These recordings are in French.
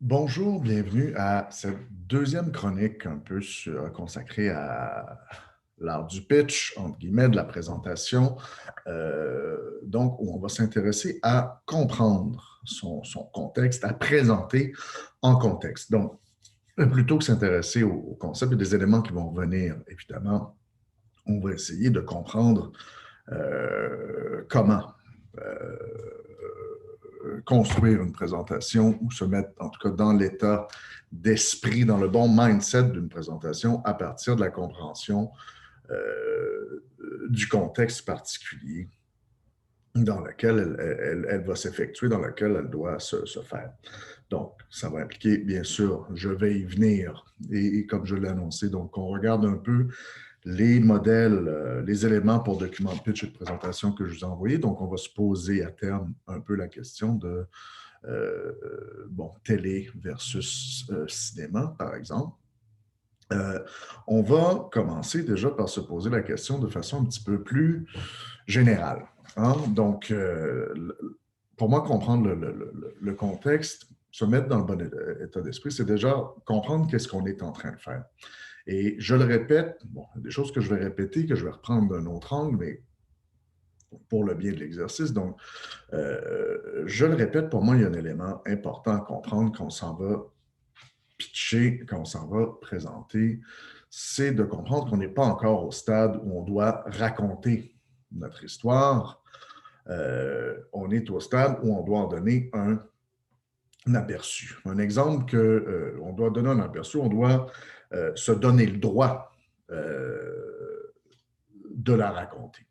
Bonjour, bienvenue à cette deuxième chronique un peu consacrée à l'art du pitch, entre guillemets, de la présentation. Donc, où on va s'intéresser à comprendre son contexte, à présenter en contexte. Donc, plutôt que s'intéresser au concept, il y a des éléments qui vont venir, évidemment. On va essayer de comprendre comment euh, construire une présentation ou se mettre, en tout cas, dans l'état d'esprit, dans le bon mindset d'une présentation à partir de la compréhension du contexte particulier dans lequel elle va s'effectuer, dans lequel elle doit se faire. Donc, ça va impliquer, bien sûr, je vais y venir. Et comme je l'ai annoncé, donc, on regarde un peu les modèles, les éléments pour document de pitch et de présentation que je vous ai envoyés. Donc, on va se poser à terme un peu la question de télé versus cinéma, par exemple. Euh, on va commencer déjà par se poser la question de façon un petit peu plus générale. Hein? Donc, pour moi, comprendre le contexte, se mettre dans le bon état d'esprit, c'est déjà comprendre qu'est-ce qu'on est en train de faire. Et je le répète, bon, il y a des choses que je vais répéter, que je vais reprendre d'un autre angle, mais pour le bien de l'exercice. Donc, je le répète, pour moi, il y a un élément important à comprendre quand on s'en va pitcher, quand on s'en va présenter, c'est de comprendre qu'on n'est pas encore au stade où on doit raconter notre histoire. On est au stade où on doit en donner un aperçu. Un exemple on doit donner un aperçu, on doit se donner le droit de la raconter.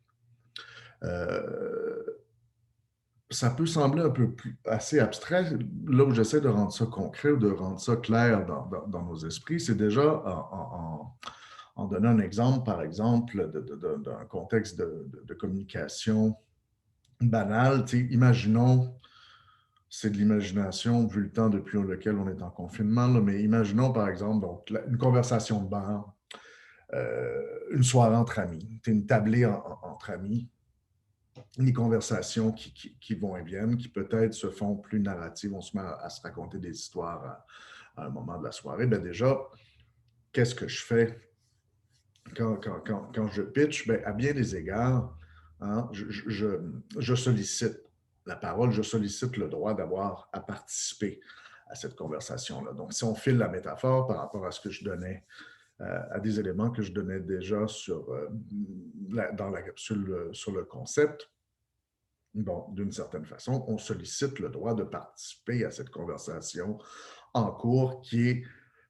Euh, Ça peut sembler un peu assez abstrait. Là où j'essaie de rendre ça concret ou de rendre ça clair dans nos esprits, c'est déjà en donnant un exemple, par exemple, d'un contexte de communication banal. Imaginons, c'est de l'imagination vu le temps depuis lequel on est en confinement, là, mais imaginons, par exemple, donc, une conversation de bar, une soirée entre amis, une tablée entre amis, des conversations qui vont et viennent, qui peut-être se font plus narratives, on se met à se raconter des histoires à un moment de la soirée. Bien déjà, qu'est-ce que je fais quand je pitch? Bien, à bien des égards, hein, je sollicite la parole, je sollicite le droit d'avoir à participer à cette conversation-là. Donc, si on file la métaphore par rapport à ce que je donnais, à des éléments que je donnais déjà dans la capsule sur le concept, bon, d'une certaine façon, on sollicite le droit de participer à cette conversation en cours qui est,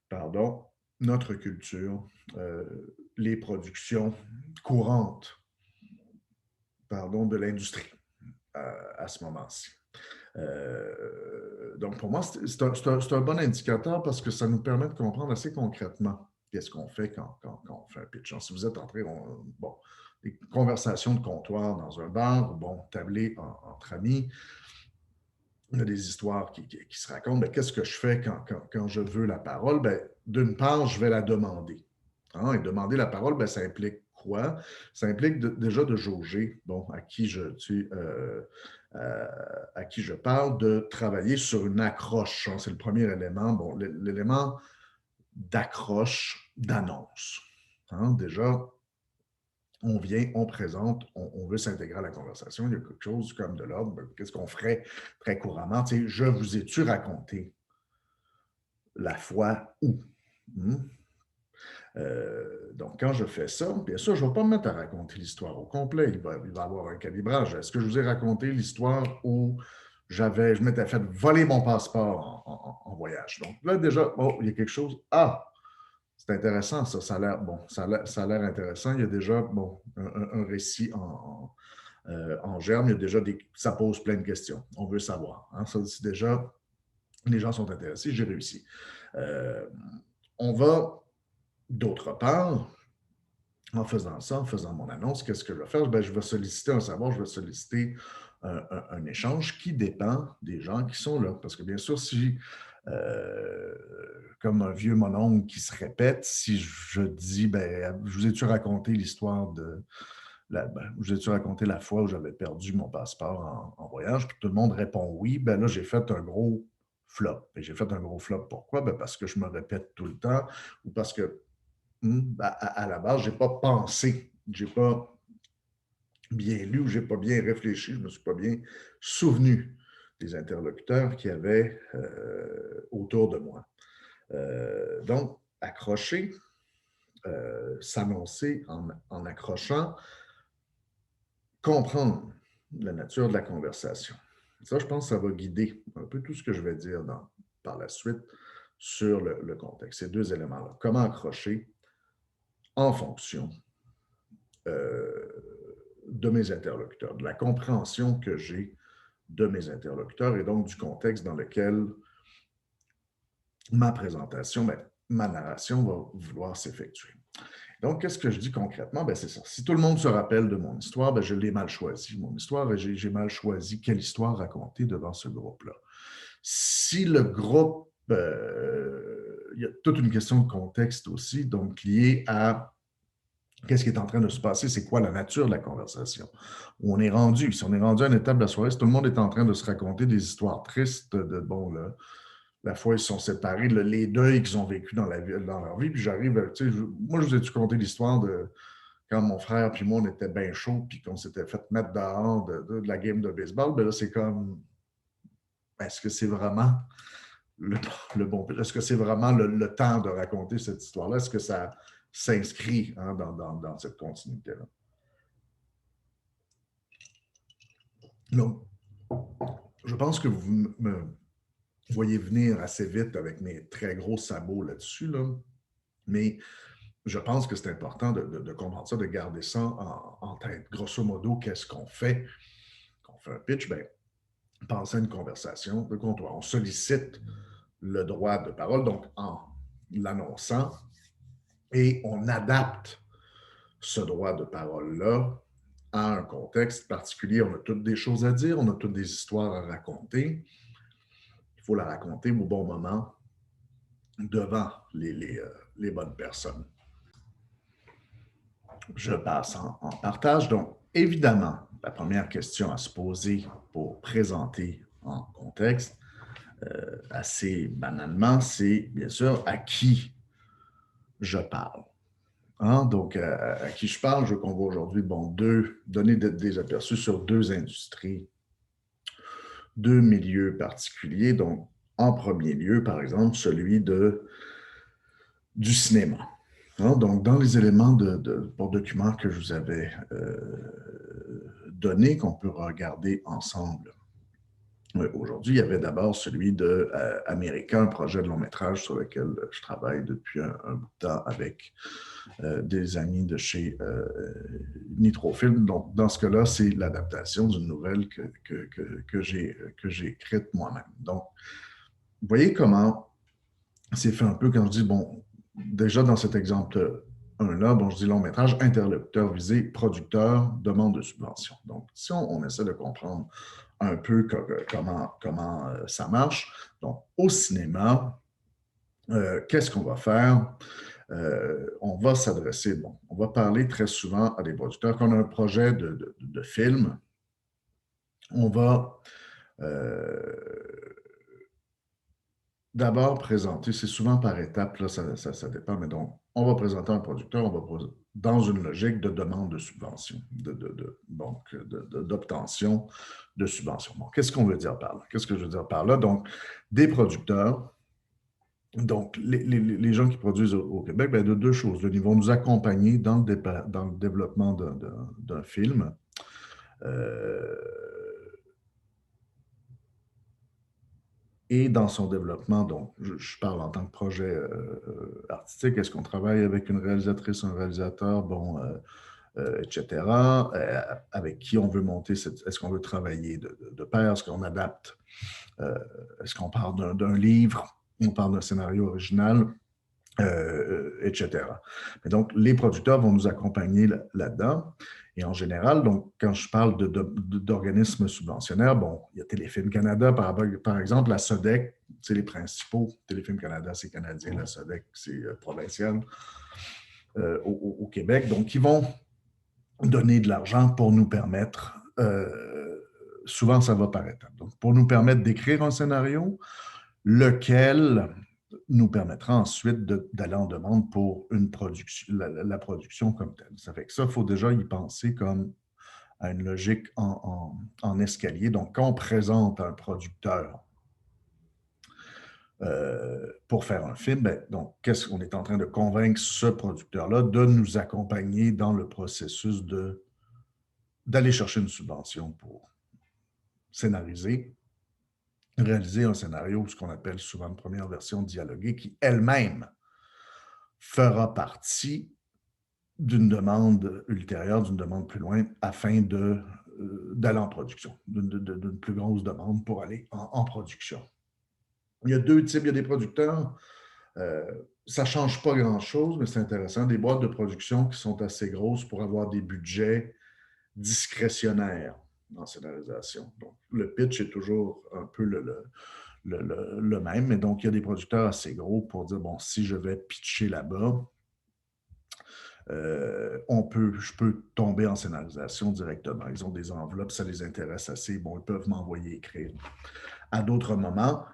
pardon, notre culture, euh, les productions courantes, pardon, de l'industrie à ce moment-ci. Donc, pour moi, c'est un bon indicateur parce que ça nous permet de comprendre assez concrètement qu'est-ce qu'on fait quand on fait un pitch. Si vous êtes entré, bon, des conversations de comptoir dans un bar, ou bon, tablé entre amis, il y a des histoires qui se racontent. Ben, qu'est-ce que je fais quand je veux la parole? Ben, d'une part, je vais la demander. Hein, et demander la parole, ben, ça implique quoi? Ça implique déjà de jauger, bon, à qui je parle, de travailler sur une accroche. Hein, c'est le premier élément. Bon, l'élément d'accroche, d'annonce. Hein, déjà, on vient, on présente, on veut s'intégrer à la conversation. Il y a quelque chose comme de l'ordre. Ben, qu'est-ce qu'on ferait très couramment? Tu sais, je vous ai-tu raconté la fois où? Hmm? Donc, quand je fais ça, bien sûr, je ne vais pas me mettre à raconter l'histoire au complet. Il va y avoir un calibrage. Est-ce que je vous ai raconté l'histoire où je m'étais fait voler mon passeport en voyage? Donc là, déjà, il y a quelque chose. Ah, c'est intéressant, ça. Ça a l'air bon, ça a l'air intéressant. Il y a déjà un récit en germe. Il y a déjà ça pose plein de questions. On veut savoir. Hein? Ça, c'est déjà, les gens sont intéressés, j'ai réussi. Euh, on va, d'autre part, en faisant ça, en faisant mon annonce, qu'est-ce que je vais faire? Ben, je vais solliciter un savoir, je vais solliciter un échange qui dépend des gens qui sont là. Parce que bien sûr, si, euh, comme un vieux mononcle qui se répète, si je dis, ben, je vous ai-tu raconté l'histoire je vous ai-tu raconté la fois où j'avais perdu mon passeport en voyage, puis tout le monde répond oui, ben là, j'ai fait un gros flop. Et j'ai fait un gros flop. Pourquoi? Ben parce que je me répète tout le temps ou parce que à la base, je n'ai pas pensé, je n'ai pas bien lu ou je n'ai pas bien réfléchi, je ne me suis pas bien souvenu des interlocuteurs qu'il y avait autour de moi. Donc, accrocher, s'annoncer en accrochant, comprendre la nature de la conversation. Ça, je pense que ça va guider un peu tout ce que je vais dire par la suite sur le contexte. Ces deux éléments-là. Comment accrocher en fonction de mes interlocuteurs, de la compréhension que j'ai de mes interlocuteurs et donc du contexte dans lequel ma présentation, ma narration va vouloir s'effectuer. Donc, qu'est-ce que je dis concrètement? Ben, c'est ça. Si tout le monde se rappelle de mon histoire, ben, je l'ai mal choisi, mon histoire, et j'ai mal choisi quelle histoire raconter devant ce groupe-là. Si le groupe, il y a toute une question de contexte aussi, donc liée à qu'est-ce qui est en train de se passer, c'est quoi la nature de la conversation, où on est rendu. Si on est rendu à une étape de la soirée, si tout le monde est en train de se raconter des histoires tristes de, bon, là, la fois ils se sont séparés, les deuils qu'ils ont vécu dans leur vie, puis j'arrive, tu sais, moi, je vous ai-tu conté l'histoire de quand mon frère puis moi, on était bien chaud, puis qu'on s'était fait mettre dehors de la game de baseball, ben là, c'est comme, est-ce que c'est vraiment le bon, est-ce que c'est vraiment le temps de raconter cette histoire-là? Est-ce que ça s'inscrit dans cette continuité-là? Donc, je pense que vous me voyez venir assez vite avec mes très gros sabots là-dessus, là. Mais je pense que c'est important de comprendre ça, de garder ça en tête. Grosso modo, qu'est-ce qu'on fait? Quand on fait un pitch, bien, pensez à une conversation de comptoir. On sollicite le droit de parole, donc en l'annonçant, et on adapte ce droit de parole-là à un contexte particulier. On a toutes des choses à dire, on a toutes des histoires à raconter. Il faut la raconter au bon moment devant les bonnes personnes. Je passe en partage. Donc, évidemment, la première question à se poser pour présenter en contexte, assez banalement, c'est bien sûr à qui je parle. Hein? Donc, à qui je parle, je veux qu'on voit aujourd'hui, bon, donner des aperçus sur deux industries, deux milieux particuliers. Donc, en premier lieu, par exemple, celui du cinéma. Hein? Donc, dans les éléments pour documents que je vous avais donnés, qu'on peut regarder ensemble aujourd'hui, il y avait d'abord celui de America, un projet de long métrage sur lequel je travaille depuis un bout de temps avec des amis de chez Nitrofilm. Donc, dans ce cas-là, c'est l'adaptation d'une nouvelle que j'ai écrite moi-même. Donc, vous voyez comment c'est fait un peu quand je dis, bon, déjà dans cet exemple 1-là, bon, je dis long métrage, interlocuteur visé, producteur, demande de subvention. Donc, si on essaie de comprendre un peu comment ça marche, donc au cinéma, qu'est-ce qu'on va faire? On va s'adresser, bon, on va parler très souvent à des producteurs. Quand on a un projet de film, on va d'abord présenter, c'est souvent par étapes, là, ça dépend, mais donc, on va présenter un producteur, dans une logique de demande de subvention, donc d'obtention de subvention. Bon, qu'est-ce qu'on veut dire par là? Qu'est-ce que je veux dire par là? Donc, des producteurs, donc les gens qui produisent au Québec, bien, de deux choses. Ils vont nous accompagner dans le développement d'un film. Et dans son développement, donc, je parle en tant que projet artistique, est-ce qu'on travaille avec une réalisatrice, un réalisateur, bon, etc., avec qui on veut monter, est-ce qu'on veut travailler de pair, est-ce qu'on adapte, est-ce qu'on parle d'un livre, on parle d'un scénario original, etc. Mais donc, les producteurs vont nous accompagner là-dedans. Et en général, donc, quand je parle d'organismes subventionnaires, bon, il y a Téléfilm Canada, par exemple, la SODEC, c'est les principaux. Téléfilm Canada, c'est canadien, la SODEC, c'est provincial au Québec. Donc, ils vont donner de l'argent pour nous permettre, souvent ça va par étapes, donc pour nous permettre d'écrire un scénario, lequel nous permettra ensuite d'aller en demande pour une production, la production comme telle. Ça fait que ça, il faut déjà y penser comme à une logique en escalier. Donc, quand on présente un producteur pour faire un film, ben, donc, qu'est-ce qu'on est en train de convaincre ce producteur-là de nous accompagner dans le processus d'aller chercher une subvention pour scénariser, réaliser un scénario, ce qu'on appelle souvent une première version dialoguée, qui elle-même fera partie d'une demande ultérieure, d'une demande plus loin, afin d'aller en production, d'une plus grosse demande pour aller en production. Il y a deux types, il y a des producteurs, ça ne change pas grand-chose, mais c'est intéressant, des boîtes de production qui sont assez grosses pour avoir des budgets discrétionnaires en scénarisation. Donc, le pitch est toujours un peu le même, mais donc il y a des producteurs assez gros pour dire, bon, si je vais pitcher là-bas, je peux tomber en scénarisation directement. Ils ont des enveloppes, ça les intéresse assez. Bon, ils peuvent m'envoyer écrire. À d'autres moments,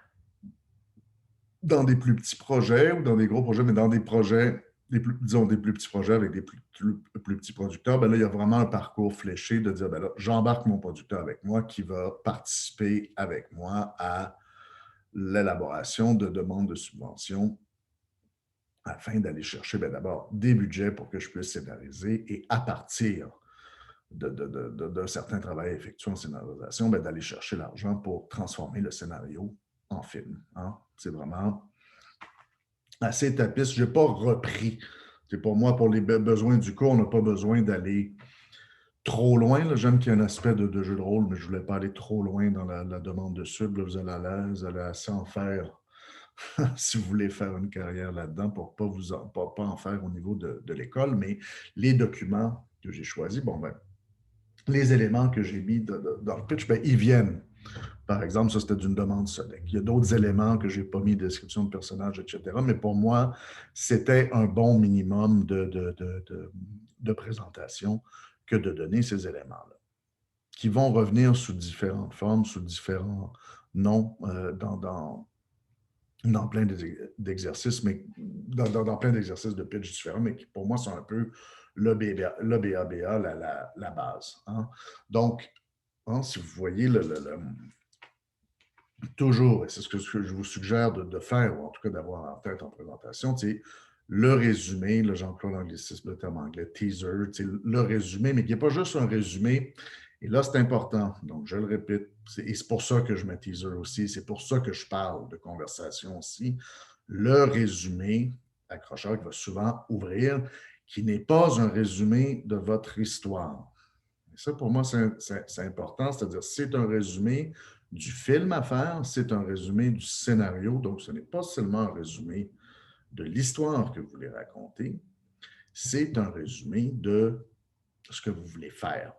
dans des plus petits projets ou dans des gros projets, mais dans des projets, disons des plus petits projets avec des plus petits producteurs, ben là, il y a vraiment un parcours fléché de dire, ben là, j'embarque mon producteur avec moi qui va participer avec moi à l'élaboration de demandes de subventions afin d'aller chercher d'abord des budgets pour que je puisse scénariser et à partir d'un certain travail effectué en scénarisation, d'aller chercher l'argent pour transformer le scénario en film. Hein? C'est vraiment assez étapiste. Je n'ai pas repris. C'est pour moi, pour les besoins du cours, on n'a pas besoin d'aller trop loin. J'aime qu'il y ait un aspect de jeu de rôle, mais je ne voulais pas aller trop loin dans la demande de sub. Là, vous allez assez en faire si vous voulez faire une carrière là-dedans pour ne pas en faire au niveau de l'école. Mais les documents que j'ai choisis, bon, ben, les éléments que j'ai mis dans le pitch, ben, ils viennent. Par exemple, ça, c'était d'une demande SODEC. Il y a d'autres éléments que je n'ai pas mis, description de personnage, etc. Mais pour moi, c'était un bon minimum de présentation que de donner ces éléments-là, qui vont revenir sous différentes formes, sous différents noms dans plein d'exercices, mais dans plein d'exercices de pitch différents, mais qui pour moi sont un peu le BABA, la base. Hein? Donc, hein, si vous voyez toujours, et c'est ce que je vous suggère de faire, ou en tout cas d'avoir en tête en présentation, c'est le résumé, là j'emploie l'anglicisme, le terme anglais, teaser, le résumé, mais qui n'est pas juste un résumé. Et là, c'est important. Donc, je le répète, et c'est pour ça que je mets teaser aussi, c'est pour ça que je parle de conversation aussi. Le résumé, accrocheur qui va souvent ouvrir, qui n'est pas un résumé de votre histoire. Et ça, pour moi, c'est important, c'est-à-dire c'est un résumé du film à faire, c'est un résumé du scénario, donc ce n'est pas seulement un résumé de l'histoire que vous voulez raconter, c'est un résumé de ce que vous voulez faire.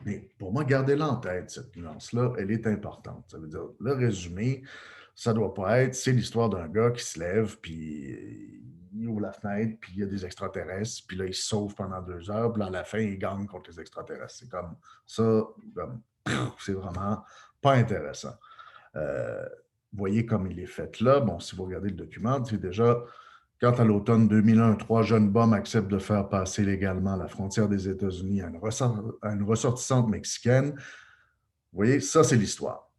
Mais pour moi, gardez-la en tête, cette nuance-là, elle est importante. Ça veut dire, le résumé, ça ne doit pas être, c'est l'histoire d'un gars qui se lève, puis il ouvre la fenêtre, puis il y a des extraterrestres, puis là, il se sauve pendant 2 heures, puis là, à la fin, il gagne contre les extraterrestres. C'est comme ça, c'est vraiment pas intéressant. Vous voyez comme il est fait là. Bon, si vous regardez le document, c'est déjà, quand à l'automne 2001, 3 jeunes bums acceptent de faire passer légalement la frontière des États-Unis à une ressortissante mexicaine, vous voyez, ça, c'est l'histoire.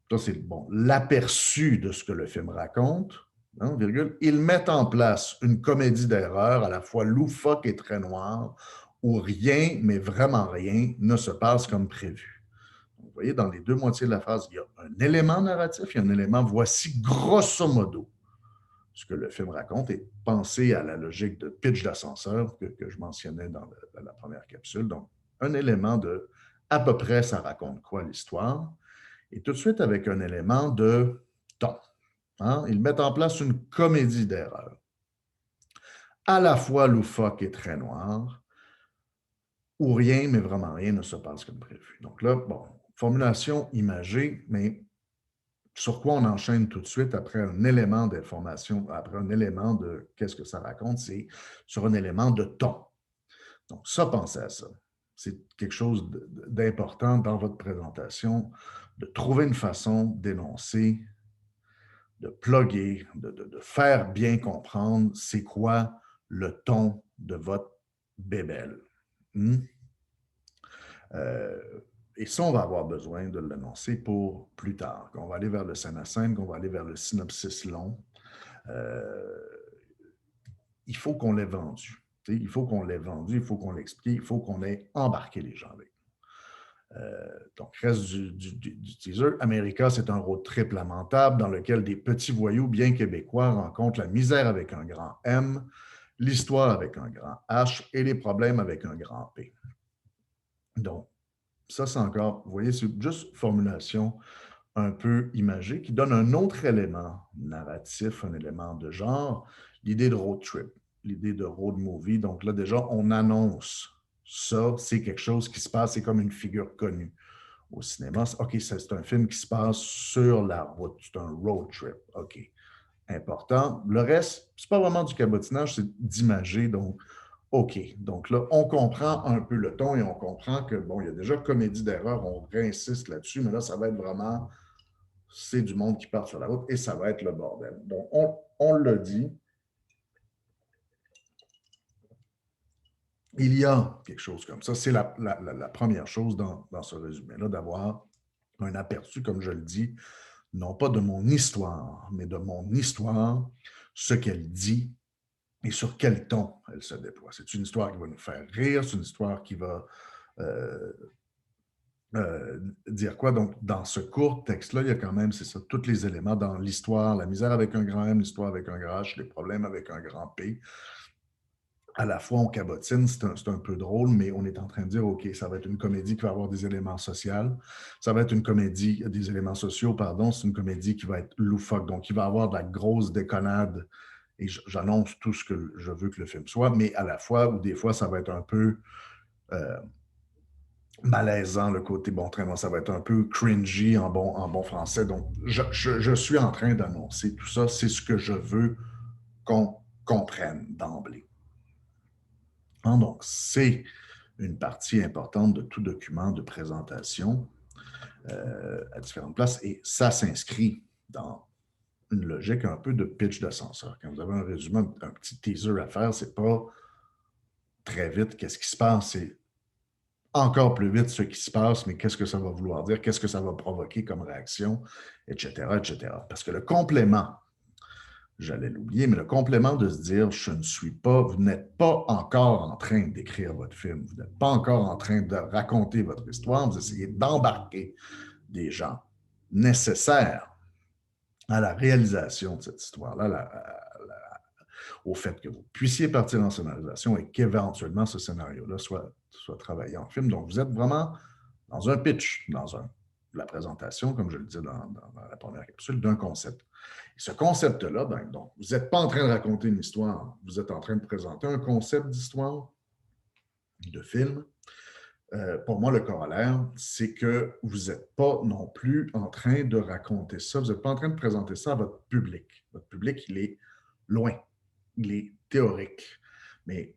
Ça, c'est bon, l'aperçu de ce que le film raconte. Hein, virgule. Ils mettent en place une comédie d'erreur à la fois loufoque et très noire, où rien, mais vraiment rien, ne se passe comme prévu. Vous voyez, dans les deux moitiés de la phrase, il y a un élément narratif, il y a un élément, voici grosso modo ce que le film raconte, et pensez à la logique de pitch d'ascenseur que je mentionnais dans la première capsule. Donc, un élément de à peu près ça raconte quoi l'histoire, et tout de suite avec un élément de ton. Hein? Ils mettent en place une comédie d'erreur, à la fois loufoque et très noire, où rien, mais vraiment rien ne se passe comme prévu. Donc là, bon, formulation imagée, mais sur quoi on enchaîne tout de suite après un élément d'information, après un élément de qu'est-ce que ça raconte, c'est sur un élément de ton. Donc, ça, pensez à ça. C'est quelque chose d'important dans votre présentation, de trouver une façon d'énoncer de plugger, de faire bien comprendre c'est quoi le ton de votre bébelle. Hmm? Euh, et ça, on va avoir besoin de l'annoncer pour plus tard. Qu'on va aller vers le scène à scène, qu'on va aller vers le synopsis long. Euh, il faut qu'on l'ait vendu. Il faut qu'on l'ait vendu, il faut qu'on l'explique, il faut qu'on ait embarqué les gens avec. Donc, reste du teaser. America, c'est un road trip lamentable dans lequel des petits voyous bien québécois rencontrent la misère avec un grand M, l'histoire avec un grand H et les problèmes avec un grand P. Donc, ça, c'est encore, vous voyez, c'est juste formulation un peu imagée qui donne un autre élément narratif, un élément de genre, l'idée de road trip, l'idée de road movie. Donc là, déjà, on annonce ça, c'est quelque chose qui se passe, c'est comme une figure connue au cinéma. OK, c'est un film qui se passe sur la route, c'est un road trip. OK, important. Le reste, c'est pas vraiment du cabotinage, c'est d'imager. Donc, OK. Donc là, on comprend un peu le ton et on comprend que, bon, il y a déjà comédie d'erreur, on réinsiste là-dessus, mais là, ça va être vraiment, c'est du monde qui part sur la route et ça va être le bordel. Donc, on l'a dit, il y a quelque chose comme ça. C'est la première chose dans ce résumé-là, d'avoir un aperçu, comme je le dis, non pas de mon histoire, mais de mon histoire, ce qu'elle dit et sur quel ton elle se déploie. C'est une histoire qui va nous faire rire, c'est une histoire qui va euh, dire quoi? Donc, dans ce court texte-là, il y a quand même, c'est ça, tous les éléments dans l'histoire, la misère avec un grand M, l'histoire avec un grand H, les problèmes avec un grand P. À la fois, on cabotine, c'est un peu drôle, mais on est en train de dire, OK, ça va être une comédie qui va avoir des éléments sociaux, ça va être une comédie, des éléments sociaux, pardon, c'est une comédie qui va être loufoque, donc il va avoir de la grosse déconnade, et j'annonce tout ce que je veux que le film soit, mais à la fois, ou des fois, ça va être un peu euh, malaisant, le côté bon train, ça va être un peu cringy en bon français, donc je suis en train d'annoncer tout ça, c'est ce que je veux qu'on comprenne d'emblée. Donc, c'est une partie importante de tout document de présentation à différentes places et ça s'inscrit dans une logique un peu de pitch d'ascenseur. Quand vous avez un résumé, un petit teaser à faire, c'est pas très vite qu'est-ce qui se passe, c'est encore plus vite ce qui se passe, mais qu'est-ce que ça va vouloir dire, qu'est-ce que ça va provoquer comme réaction, etc., etc. Parce que le complément, j'allais l'oublier, mais le complément de se dire, je ne suis pas, vous n'êtes pas encore en train d'écrire votre film, vous n'êtes pas encore en train de raconter votre histoire, vous essayez d'embarquer des gens nécessaires à la réalisation de cette histoire-là, au fait que vous puissiez partir en scénarisation et qu'éventuellement ce scénario-là soit travaillé en film. Donc, vous êtes vraiment dans un pitch, la présentation, comme je le disais dans la première capsule, d'un concept. Et ce concept-là, ben, donc, vous n'êtes pas en train de raconter une histoire, vous êtes en train de présenter un concept d'histoire, de film. Pour moi, le corollaire, c'est que vous n'êtes pas non plus en train de raconter ça, vous n'êtes pas en train de présenter ça à votre public. Votre public, il est loin, il est théorique. Mais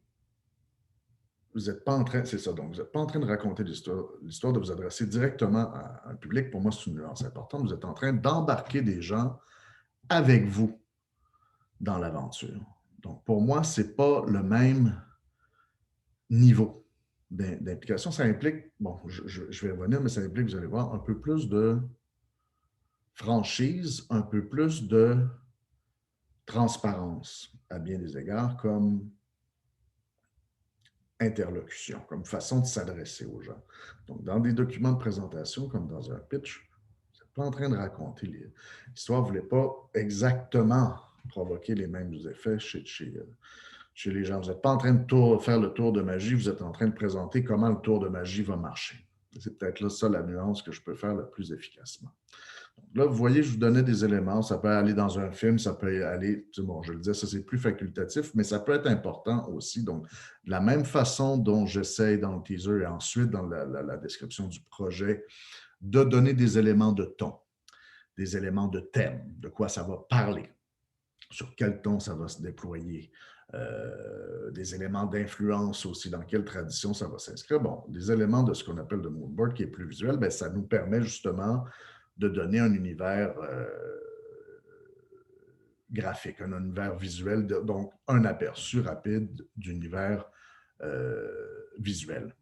vous n'êtes pas en train, c'est ça, donc vous n'êtes pas en train de raconter l'histoire de vous adresser directement à un public. Pour moi, c'est une nuance importante. Vous êtes en train d'embarquer des gens avec vous dans l'aventure. Donc, pour moi, ce n'est pas le même niveau d'implication. Ça implique, bon, je vais revenir, mais ça implique, vous allez voir, un peu plus de franchise, un peu plus de transparence à bien des égards, comme interlocution, comme façon de s'adresser aux gens. Donc, dans des documents de présentation, comme dans un pitch, vous n'êtes pas en train de raconter l'histoire. Vous ne voulez pas exactement provoquer les mêmes effets chez les gens. Vous n'êtes pas en train de faire le tour de magie, vous êtes en train de présenter comment le tour de magie va marcher. C'est peut-être là ça la nuance que je peux faire le plus efficacement. Donc là, vous voyez, je vous donnais des éléments. Ça peut aller dans un film, ça peut aller, bon, je le disais, ça c'est plus facultatif, mais ça peut être important aussi. Donc, de la même façon dont j'essaie dans le teaser et ensuite dans la description du projet, de donner des éléments de ton, des éléments de thème, de quoi ça va parler, sur quel ton ça va se déployer, des éléments d'influence aussi, dans quelle tradition ça va s'inscrire. Bon, des éléments de ce qu'on appelle le mood board qui est plus visuel, bien, ça nous permet justement de donner un univers graphique, un univers visuel, donc un aperçu rapide d'univers visuel.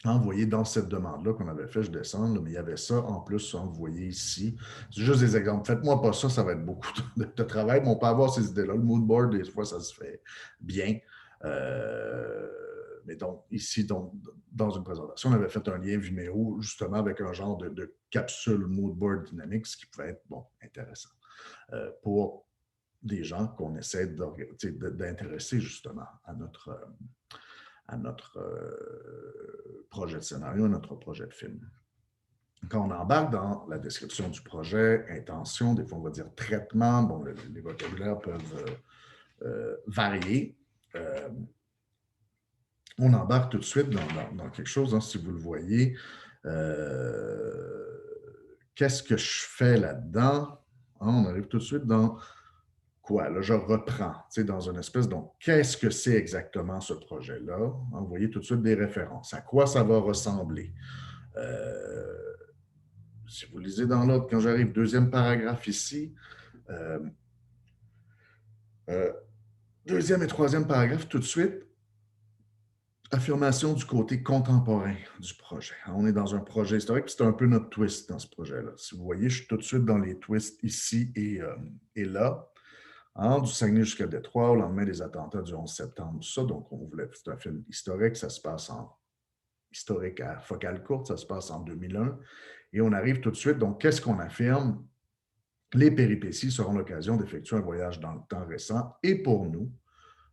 Vous voyez, dans cette demande-là qu'on avait fait, je descends, là, mais il y avait ça en plus, vous voyez ici. C'est juste des exemples. Faites-moi pas ça, ça va être beaucoup de travail, mais on peut avoir ces idées-là. Le mood board, des fois, ça se fait bien. Mais donc, ici, donc, dans une présentation, on avait fait un lien Vimeo, justement, avec un genre de capsule mood board dynamique, ce qui pouvait être, bon, intéressant pour des gens qu'on essaie d'intéresser, justement, à notre projet de scénario, à notre projet de film. Quand on embarque dans la description du projet, intention, des fois on va dire traitement, bon, les vocabulaires peuvent varier. On embarque tout de suite dans quelque chose, hein, si vous le voyez. Qu'est-ce que je fais là-dedans? Hein, on arrive tout de suite dans quoi? Là, je reprends, dans une espèce, donc, qu'est-ce que c'est exactement ce projet-là? Hein, vous voyez tout de suite des références. À quoi ça va ressembler? Si vous lisez dans l'ordre, quand j'arrive, deuxième paragraphe ici, deuxième et troisième paragraphe, tout de suite, affirmation du côté contemporain du projet. On est dans un projet historique, puis c'est un peu notre twist dans ce projet-là. Si vous voyez, je suis tout de suite dans les twists ici et là. Hein, du Saguenay jusqu'à Détroit, au lendemain des attentats du 11 septembre, tout ça. Donc, c'est un film historique, ça se passe en historique à focale courte, ça se passe en 2001. Et on arrive tout de suite, donc, qu'est-ce qu'on affirme? Les péripéties seront l'occasion d'effectuer un voyage dans le temps récent et pour nous,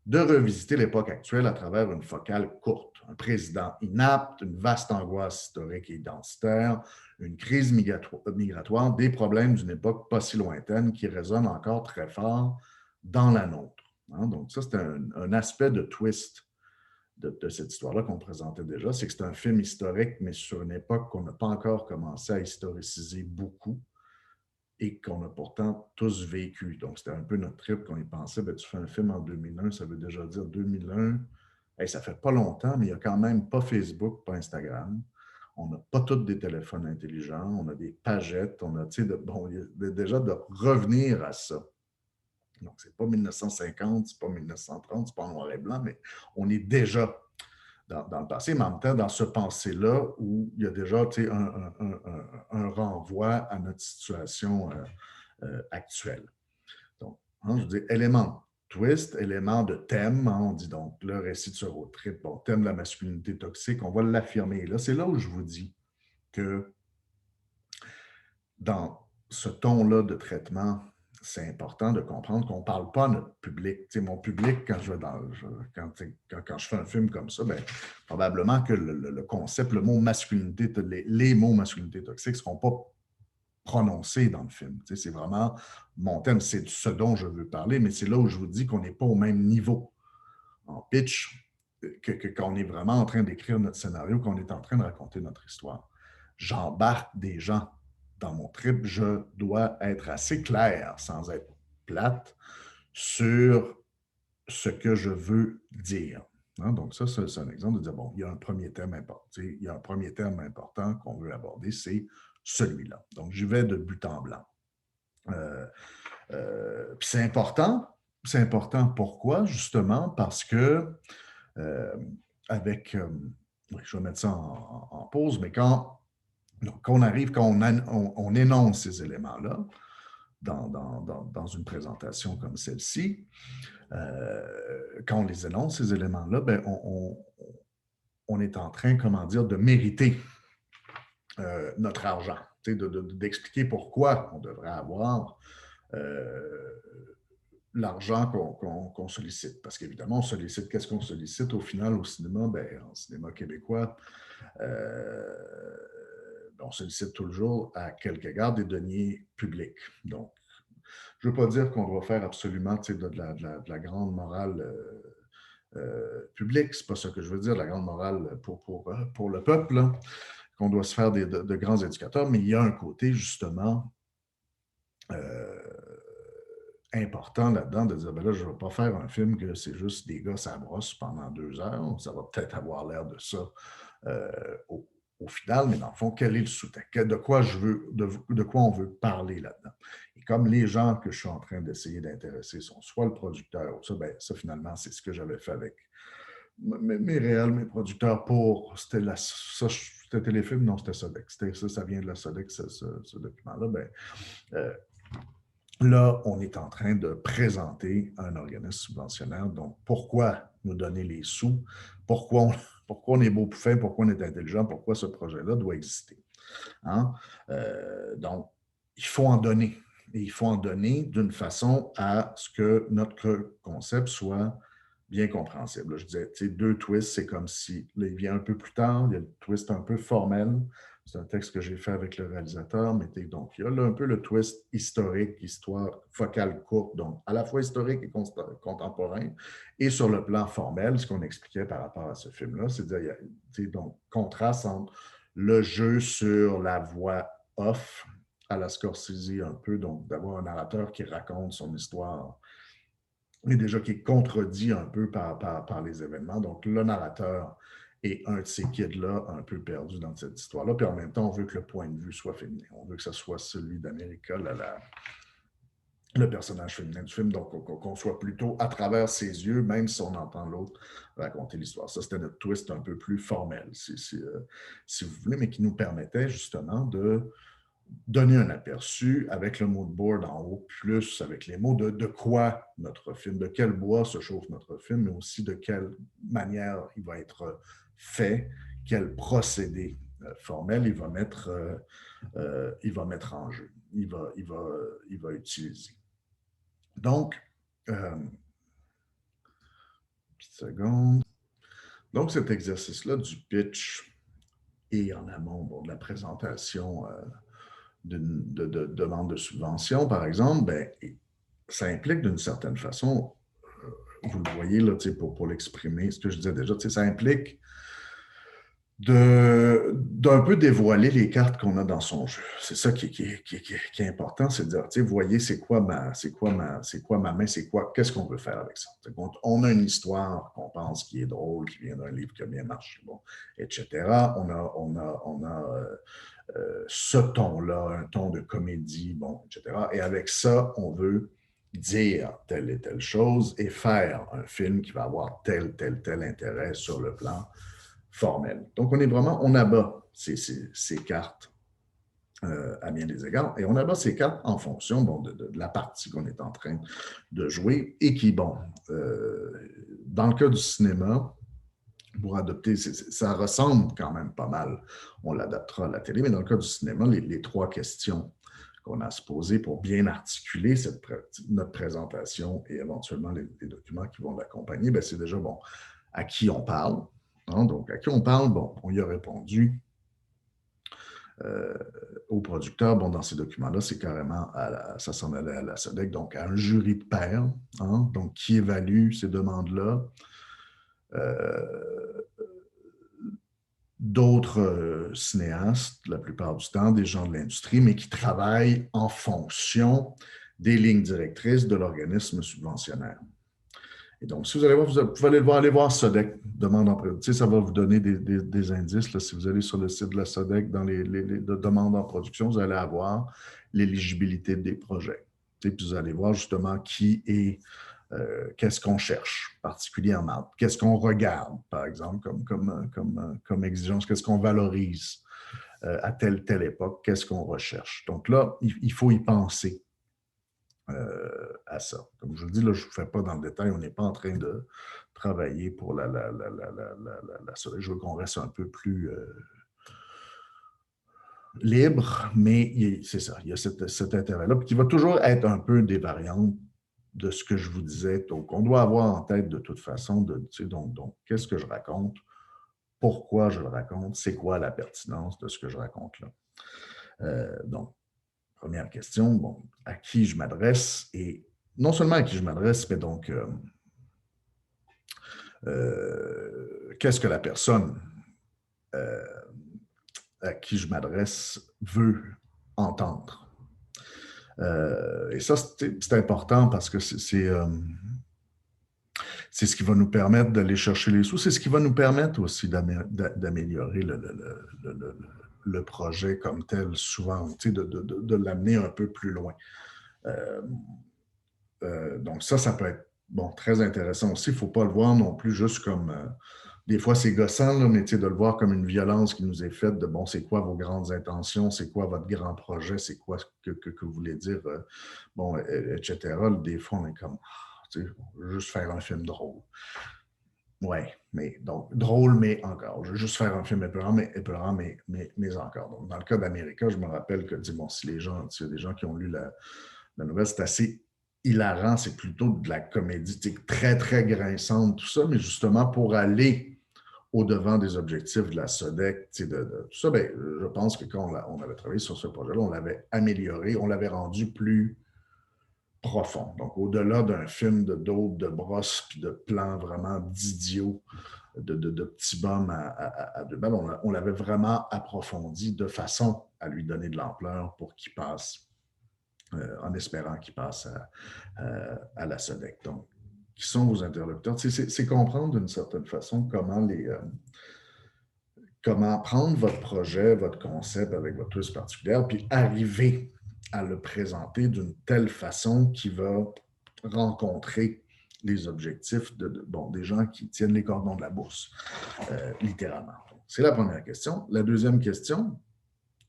de revisiter l'époque actuelle à travers une focale courte. Un président inapte, une vaste angoisse historique et identitaire, une crise migratoire, des problèmes d'une époque pas si lointaine qui résonnent encore très fort dans la nôtre. Hein? Donc ça, c'est un aspect de twist de cette histoire-là qu'on présentait déjà, c'est que c'est un film historique, mais sur une époque qu'on n'a pas encore commencé à historiciser beaucoup et qu'on a pourtant tous vécu. Donc, c'était un peu notre trip qu'on y pensait. Ben, tu fais un film en 2001, ça veut déjà dire 2001. Hey, ça fait pas longtemps, mais il n'y a quand même pas Facebook, pas Instagram. On n'a pas tous des téléphones intelligents, on a des pagettes, on a, bon, déjà de revenir à ça. Donc, c'est pas 1950, c'est pas 1930, c'est pas en noir et blanc, mais on est déjà dans le passé, mais en même temps, dans ce passé-là où il y a déjà un renvoi à notre situation actuelle. Donc, hein, je dis élément twist, élément de thème, hein, on dit donc le récit de ce road trip, bon, thème de la masculinité toxique, on va l'affirmer. Là, c'est là où je vous dis que dans ce ton-là de traitement, c'est important de comprendre qu'on ne parle pas à notre public. T'sais, mon public, quand je fais un film comme ça, ben, probablement que le concept, le mot masculinité, les mots masculinité toxique ne seront pas prononcés dans le film. C'est vraiment mon thème, c'est ce dont je veux parler, mais c'est là où je vous dis qu'on n'est pas au même niveau en pitch que quand on est vraiment en train d'écrire notre scénario, qu'on est en train de raconter notre histoire. J'embarque des gens dans mon trip, je dois être assez clair, sans être plate, sur ce que je veux dire. Hein? Donc, ça, c'est un exemple de dire, bon, il y a un premier thème important. Il y a un premier thème important qu'on veut aborder, c'est celui-là. Donc, j'y vais de but en blanc. Puis c'est important. C'est important pourquoi? Justement parce que je vais mettre ça en pause, mais quand on arrive, quand on énonce ces éléments-là dans une présentation comme celle-ci, quand on les énonce, ces éléments-là, ben, on est en train, comment dire, de mériter notre argent, d'expliquer pourquoi on devrait avoir l'argent qu'on sollicite. Parce qu'évidemment, on sollicite, qu'est-ce qu'on sollicite au final au cinéma? Ben, en cinéma québécois, on sollicite toujours à quelque égard des deniers publics. Donc, je ne veux pas dire qu'on doit faire absolument de la grande morale publique, ce n'est pas ça que je veux dire, la grande morale pour le peuple, là, qu'on doit se faire de grands éducateurs, mais il y a un côté justement important là-dedans de dire, ben là, je ne vais pas faire un film que c'est juste des gars ça brosse pendant 2 heures, ça va peut-être avoir l'air de ça au final, mais dans le fond, quel est le sous-texte? De quoi de quoi on veut parler là-dedans? Et comme les gens que je suis en train d'essayer d'intéresser sont soit le producteur, ou ça, ben, ça finalement, c'est ce que j'avais fait avec mes réels, mes producteurs pour, c'était Téléfilm, non, c'était Sodex. Ça vient de la Sodex, ce document-là. Ben, euh, là, on est en train de présenter un organisme subventionnaire. Donc, pourquoi nous donner les sous? Pourquoi on est beau pour faire? Pourquoi on est intelligent? Pourquoi ce projet-là doit exister? Hein? Donc, il faut en donner. Et il faut en donner d'une façon à ce que notre concept soit bien compréhensible. Là, je disais, tu sais, deux twists, c'est comme si, là, il vient un peu plus tard, il y a le twist un peu formel. C'est un texte que j'ai fait avec le réalisateur, mais donc il y a là un peu le twist historique, histoire focale courte, donc à la fois historique et contemporain, et sur le plan formel, ce qu'on expliquait par rapport à ce film-là, c'est-à-dire, donc, contraste entre le jeu sur la voix off à la Scorsese un peu, donc d'avoir un narrateur qui raconte son histoire mais déjà qui est contredit un peu par les événements. Donc, le narrateur est un de ces kids-là un peu perdu dans cette histoire-là. Puis en même temps, on veut que le point de vue soit féminin. On veut que ce soit celui d'America, le personnage féminin du film, donc qu'on soit plutôt à travers ses yeux, même si on entend l'autre raconter l'histoire. Ça, c'était notre twist un peu plus formel, si vous voulez, mais qui nous permettait justement de donner un aperçu avec le mood board en haut, plus avec les mots de quoi notre film, de quel bois se chauffe notre film, mais aussi de quelle manière il va être fait, quel procédé formel il va mettre en jeu, il va utiliser. Donc, petite seconde. Donc, cet exercice-là du pitch et en amont bon, de la présentation de demande de subvention, par exemple, ben, ça implique d'une certaine façon, vous le voyez là, pour l'exprimer, ce que je disais déjà, ça implique d'un peu dévoiler les cartes qu'on a dans son jeu. C'est ça qui est important, c'est de dire, vous voyez, c'est quoi ma main, qu'est-ce qu'on veut faire avec ça? On a une histoire qu'on pense qui est drôle, qui vient d'un livre qui a bien marché, bon, etc. On a ce ton-là, un ton de comédie, bon, etc. Et avec ça, on veut dire telle et telle chose et faire un film qui va avoir tel intérêt sur le plan formel. Donc, on abat ces cartes à bien des égards, et on abat ces cartes en fonction bon, de la partie qu'on est en train de jouer et qui, bon, dans le cas du cinéma, pour adopter, ça ressemble quand même pas mal, on l'adaptera à la télé, mais dans le cas du cinéma, les trois questions qu'on a à se poser pour bien articuler notre présentation et éventuellement les documents qui vont l'accompagner, ben c'est déjà, bon, à qui on parle. Hein, donc, à qui on parle? Bon, on y a répondu au producteur. Bon, dans ces documents-là, c'est carrément, ça s'en allait à la SODEC, donc à un jury de pairs, hein, donc qui évalue ces demandes-là. D'autres cinéastes, la plupart du temps, des gens de l'industrie, mais qui travaillent en fonction des lignes directrices de l'organisme subventionnaire. Et donc, si vous allez voir, vous pouvez aller voir SODEC, demande en production. Ça va vous donner des indices. Là, si vous allez sur le site de la SODEC, dans les demandes en production, vous allez avoir l'éligibilité des projets. Et puis, vous allez voir justement qui est, qu'est-ce qu'on cherche particulièrement, qu'est-ce qu'on regarde, par exemple, comme exigence, qu'est-ce qu'on valorise à telle époque, qu'est-ce qu'on recherche. Donc là, il faut y penser. À ça. Comme je vous le dis, là, je ne vous fais pas dans le détail, on n'est pas en train de travailler pour la je veux qu'on reste un peu plus libre, mais c'est ça, il y a cet intérêt-là, qui va toujours être un peu des variantes de ce que je vous disais. Donc, on doit avoir en tête de toute façon, donc qu'est-ce que je raconte, pourquoi je le raconte, c'est quoi la pertinence de ce que je raconte là. Donc, première question, bon, à qui je m'adresse et non seulement à qui je m'adresse, mais donc qu'est-ce que la personne à qui je m'adresse veut entendre. Et ça, c'est important parce que C'est ce qui va nous permettre d'aller chercher les sous. C'est ce qui va nous permettre aussi d'améliorer le projet comme tel, souvent, de l'amener un peu plus loin. Euh, donc ça peut être bon, très intéressant aussi. Il ne faut pas le voir non plus juste comme... des fois, c'est gossant, là, mais de le voir comme une violence qui nous est faite de, bon, c'est quoi vos grandes intentions, c'est quoi votre grand projet, c'est quoi que vous voulez dire, bon, etc. Des fois, on est comme, juste faire un film drôle. Ouais, mais donc, drôle, mais encore. Je veux juste faire un film épeurant, mais encore. Donc, dans le cas d'América, je me rappelle que, bon, si les gens, s'il y a des gens qui ont lu la nouvelle, c'est assez hilarant, c'est plutôt de la comédie, très, très grinçante, tout ça, mais justement pour aller au-devant des objectifs de la SODEC, tout ça, ben, je pense que quand on avait travaillé sur ce projet-là, on l'avait amélioré, on l'avait rendu plus profond. Donc, au-delà d'un film de d'autres, de brosses, puis de plans vraiment d'idiots, de petits bums à deux balles, on l'avait vraiment approfondi de façon à lui donner de l'ampleur pour qu'il passe, en espérant qu'il passe à la SODEC. Donc, qui sont vos interlocuteurs? C'est comprendre d'une certaine façon comment prendre votre projet, votre concept avec votre twist particulière, puis arriver à le présenter d'une telle façon qui va rencontrer les objectifs bon, des gens qui tiennent les cordons de la bourse, littéralement. C'est la première question. La deuxième question,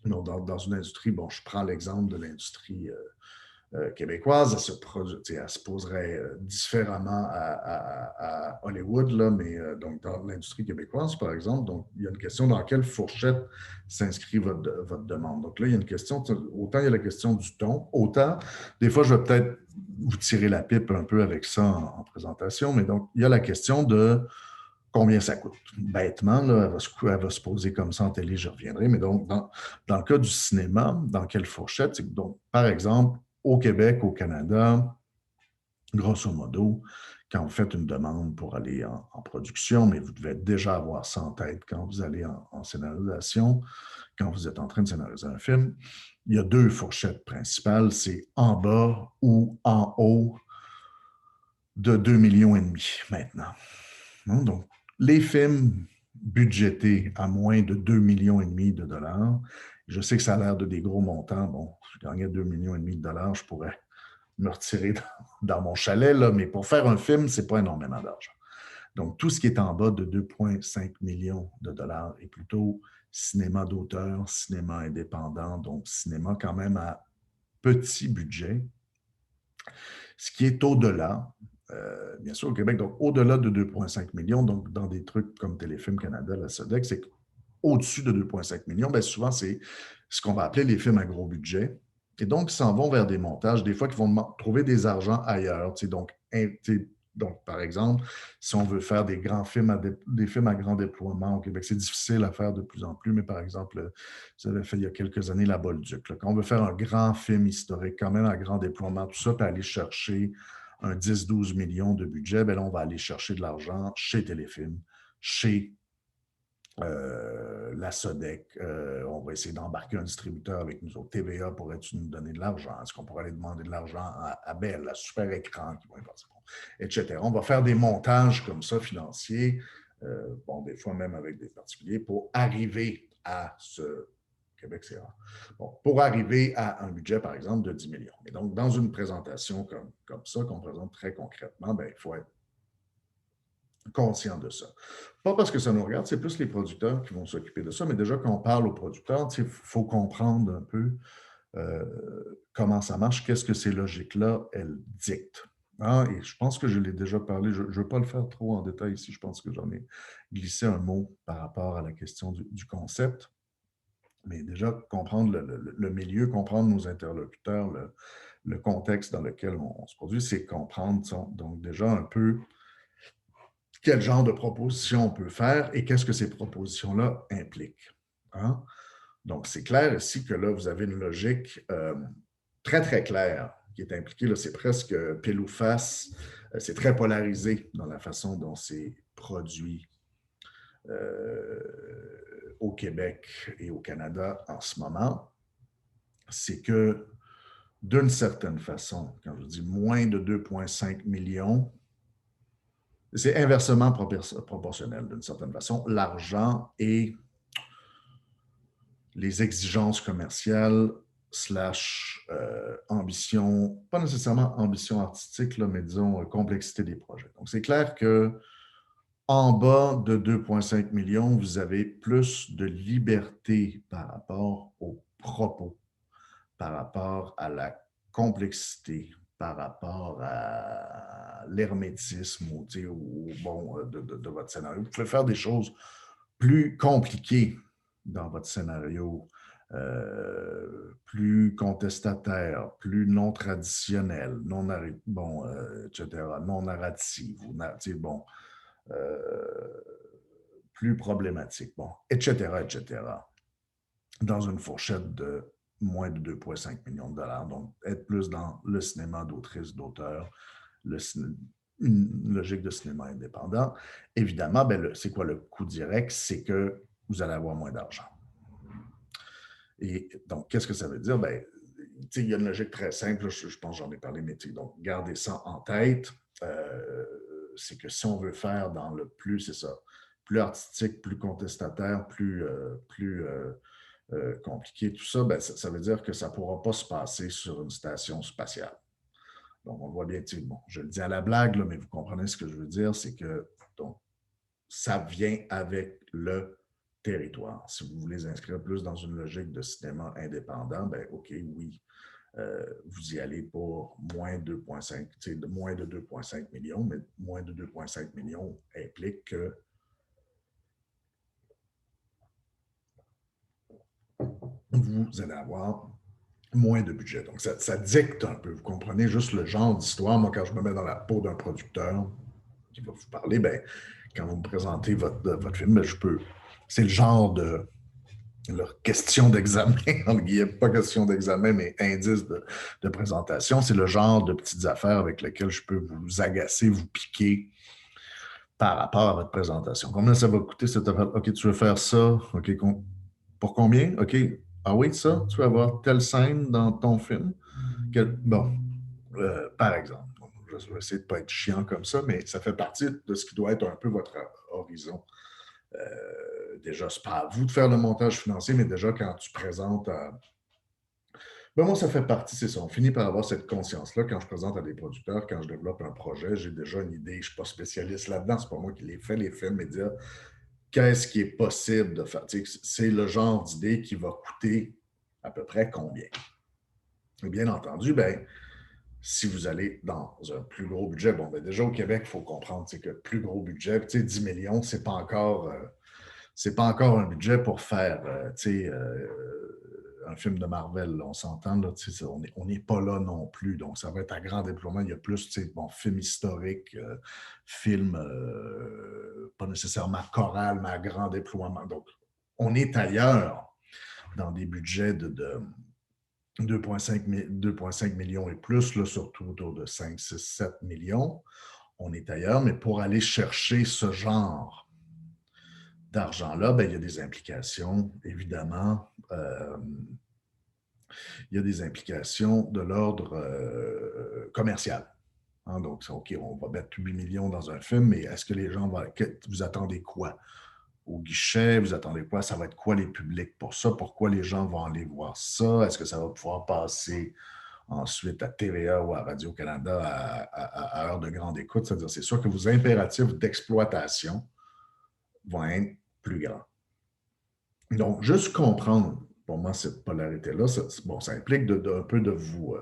dans une industrie, bon, je prends l'exemple de l'industrie québécoise, elle se poserait différemment à Hollywood, là, mais donc dans l'industrie québécoise, par exemple, donc il y a une question dans quelle fourchette s'inscrit votre demande. Donc là, il y a une question, autant il y a la question du ton, autant, des fois, je vais peut-être vous tirer la pipe un peu avec ça en présentation, mais donc il y a la question de combien ça coûte. Bêtement, là, elle va se poser comme ça en télé, je reviendrai, mais donc dans le cas du cinéma, dans quelle fourchette? Donc, par exemple, au Québec, au Canada, grosso modo, quand vous faites une demande pour aller en production, mais vous devez déjà avoir ça en tête quand vous allez en scénarisation, quand vous êtes en train de scénariser un film, il y a deux fourchettes principales, c'est en bas ou en haut de 2,5 millions maintenant. Donc, les films budgétés à moins de 2,5 millions de dollars, je sais que ça a l'air de des gros montants. Bon, je gagnais 2,5 millions de dollars, je pourrais me retirer dans mon chalet, là, mais pour faire un film, ce n'est pas énormément d'argent. Donc, tout ce qui est en bas de 2,5 millions de dollars est plutôt cinéma d'auteur, cinéma indépendant, donc cinéma quand même à petit budget. Ce qui est au-delà, bien sûr, au Québec, donc au-delà de 2,5 millions, donc dans des trucs comme Téléfilm Canada, la SODEC, c'est qu'au-dessus de 2,5 millions, bien souvent, c'est ce qu'on va appeler les films à gros budget. Et donc, ils s'en vont vers des montages, des fois, qui vont trouver des argents ailleurs. Donc, par exemple, si on veut faire des grands films, des films à grand déploiement au Québec, c'est difficile à faire de plus en plus, mais par exemple, vous avez fait il y a quelques années La Bolduc. Là, quand on veut faire un grand film historique, quand même à grand déploiement, tout ça, puis aller chercher un 10-12 millions de budget, bien là, on va aller chercher de l'argent chez Téléfilm, chez la SODEC, on va essayer d'embarquer un distributeur avec nous autres. TVA pourrait-tu nous donner de l'argent? Est-ce qu'on pourrait aller demander de l'argent à Bell, à Super Écran, qui vont y passer, etc. On va faire des montages comme ça financiers, bon, des fois même avec des particuliers, pour arriver à ce Québec, c'est rare. Bon, pour arriver à un budget, par exemple, de 10 millions. Et donc, dans une présentation comme ça, qu'on présente très concrètement, bien, il faut être conscient de ça. Pas parce que ça nous regarde, c'est plus les producteurs qui vont s'occuper de ça, mais déjà quand on parle aux producteurs, il faut comprendre un peu comment ça marche, qu'est-ce que ces logiques-là, elles dictent. Ah, et je pense que je l'ai déjà parlé, je ne veux pas le faire trop en détail ici, je pense que j'en ai glissé un mot par rapport à la question du concept, mais déjà comprendre le milieu, comprendre nos interlocuteurs, le contexte dans lequel on se produit, c'est comprendre ça. Donc déjà un peu quel genre de propositions on peut faire et qu'est-ce que ces propositions-là impliquent. Hein? Donc, c'est clair ici que là, vous avez une logique très, très claire qui est impliquée. Là, c'est presque pile ou face. C'est très polarisé dans la façon dont c'est produit au Québec et au Canada en ce moment. C'est que, d'une certaine façon, quand je dis moins de 2,5 millions, c'est inversement proportionnel d'une certaine façon. L'argent et les exigences commerciales slash ambition, pas nécessairement ambition artistique, là, mais disons complexité des projets. Donc, c'est clair que en bas de 2,5 millions, vous avez plus de liberté par rapport aux propos, par rapport à la complexité, par rapport à l'hermétisme de votre scénario. Vous pouvez faire des choses plus compliquées dans votre scénario, plus contestataires, plus non traditionnels, etc., non narratifs, plus problématiques, etc., etc., dans une fourchette de moins de 2,5 millions de dollars. Donc, être plus dans le cinéma d'autrice, d'auteur, une logique de cinéma indépendant. Évidemment, c'est quoi le coût direct? C'est que vous allez avoir moins d'argent. Et donc, qu'est-ce que ça veut dire? Il y a une logique très simple, je pense que j'en ai parlé, mais donc, gardez ça en tête. C'est que si on veut faire dans le plus, c'est ça, plus artistique, plus contestataire, plus compliqué, tout ça, ça veut dire que ça ne pourra pas se passer sur une station spatiale. Donc, on le voit bien, je le dis à la blague, là, mais vous comprenez ce que je veux dire, c'est que donc, ça vient avec le territoire. Si vous voulez inscrire plus dans une logique de cinéma indépendant, OK, oui, vous y allez pour moins de 2,5 millions, mais moins de 2,5 millions implique que vous allez avoir moins de budget. Donc, ça dicte un peu, vous comprenez, juste le genre d'histoire. Moi, quand je me mets dans la peau d'un producteur qui va vous parler, quand vous me présentez votre film, c'est le genre de leur question d'examen, pas question d'examen, mais indice de présentation, c'est le genre de petites affaires avec lesquelles je peux vous agacer, vous piquer par rapport à votre présentation. Combien ça va coûter cette affaire? OK, tu veux faire ça? OK, pour combien? OK, ah oui, ça, tu veux avoir telle scène dans ton film? Par exemple, je vais essayer de ne pas être chiant comme ça, mais ça fait partie de ce qui doit être un peu votre horizon. Déjà, c'est pas à vous de faire le montage financier, mais déjà, quand tu présentes à... moi, ça fait partie, c'est ça. On finit par avoir cette conscience-là quand je présente à des producteurs, quand je développe un projet, j'ai déjà une idée, je ne suis pas spécialiste là-dedans, c'est pas moi qui les fais, les films, mais dire qu'est-ce qui est possible de faire. C'est le genre d'idée qui va coûter à peu près combien. Et bien entendu, si vous allez dans un plus gros budget, déjà au Québec, il faut comprendre que plus gros budget, 10 millions, c'est pas encore un budget pour faire un film de Marvel. Là, on s'entend, là, on n'est pas là non plus. Donc, ça va être à grand déploiement. Il y a plus, film historique, film pas nécessairement choral, mais à grand déploiement. Donc, on est ailleurs dans des budgets de 2,5 millions et plus, là, surtout autour de 5, 6, 7 millions. On est ailleurs, mais pour aller chercher ce genre d'argent-là, il y a des implications, évidemment. Il y a des implications de l'ordre commercial. Hein, donc, OK, on va mettre 8 millions dans un film, mais est-ce que les gens vous attendez quoi? Au guichet, vous attendez quoi? Ça va être quoi les publics pour ça? Pourquoi les gens vont aller voir ça? Est-ce que ça va pouvoir passer ensuite à TVA ou à Radio-Canada à heure de grande écoute? C'est-à-dire, c'est sûr que vos impératifs d'exploitation vont être plus grands. Donc, juste comprendre, pour moi, cette polarité-là, ça implique un peu de vous...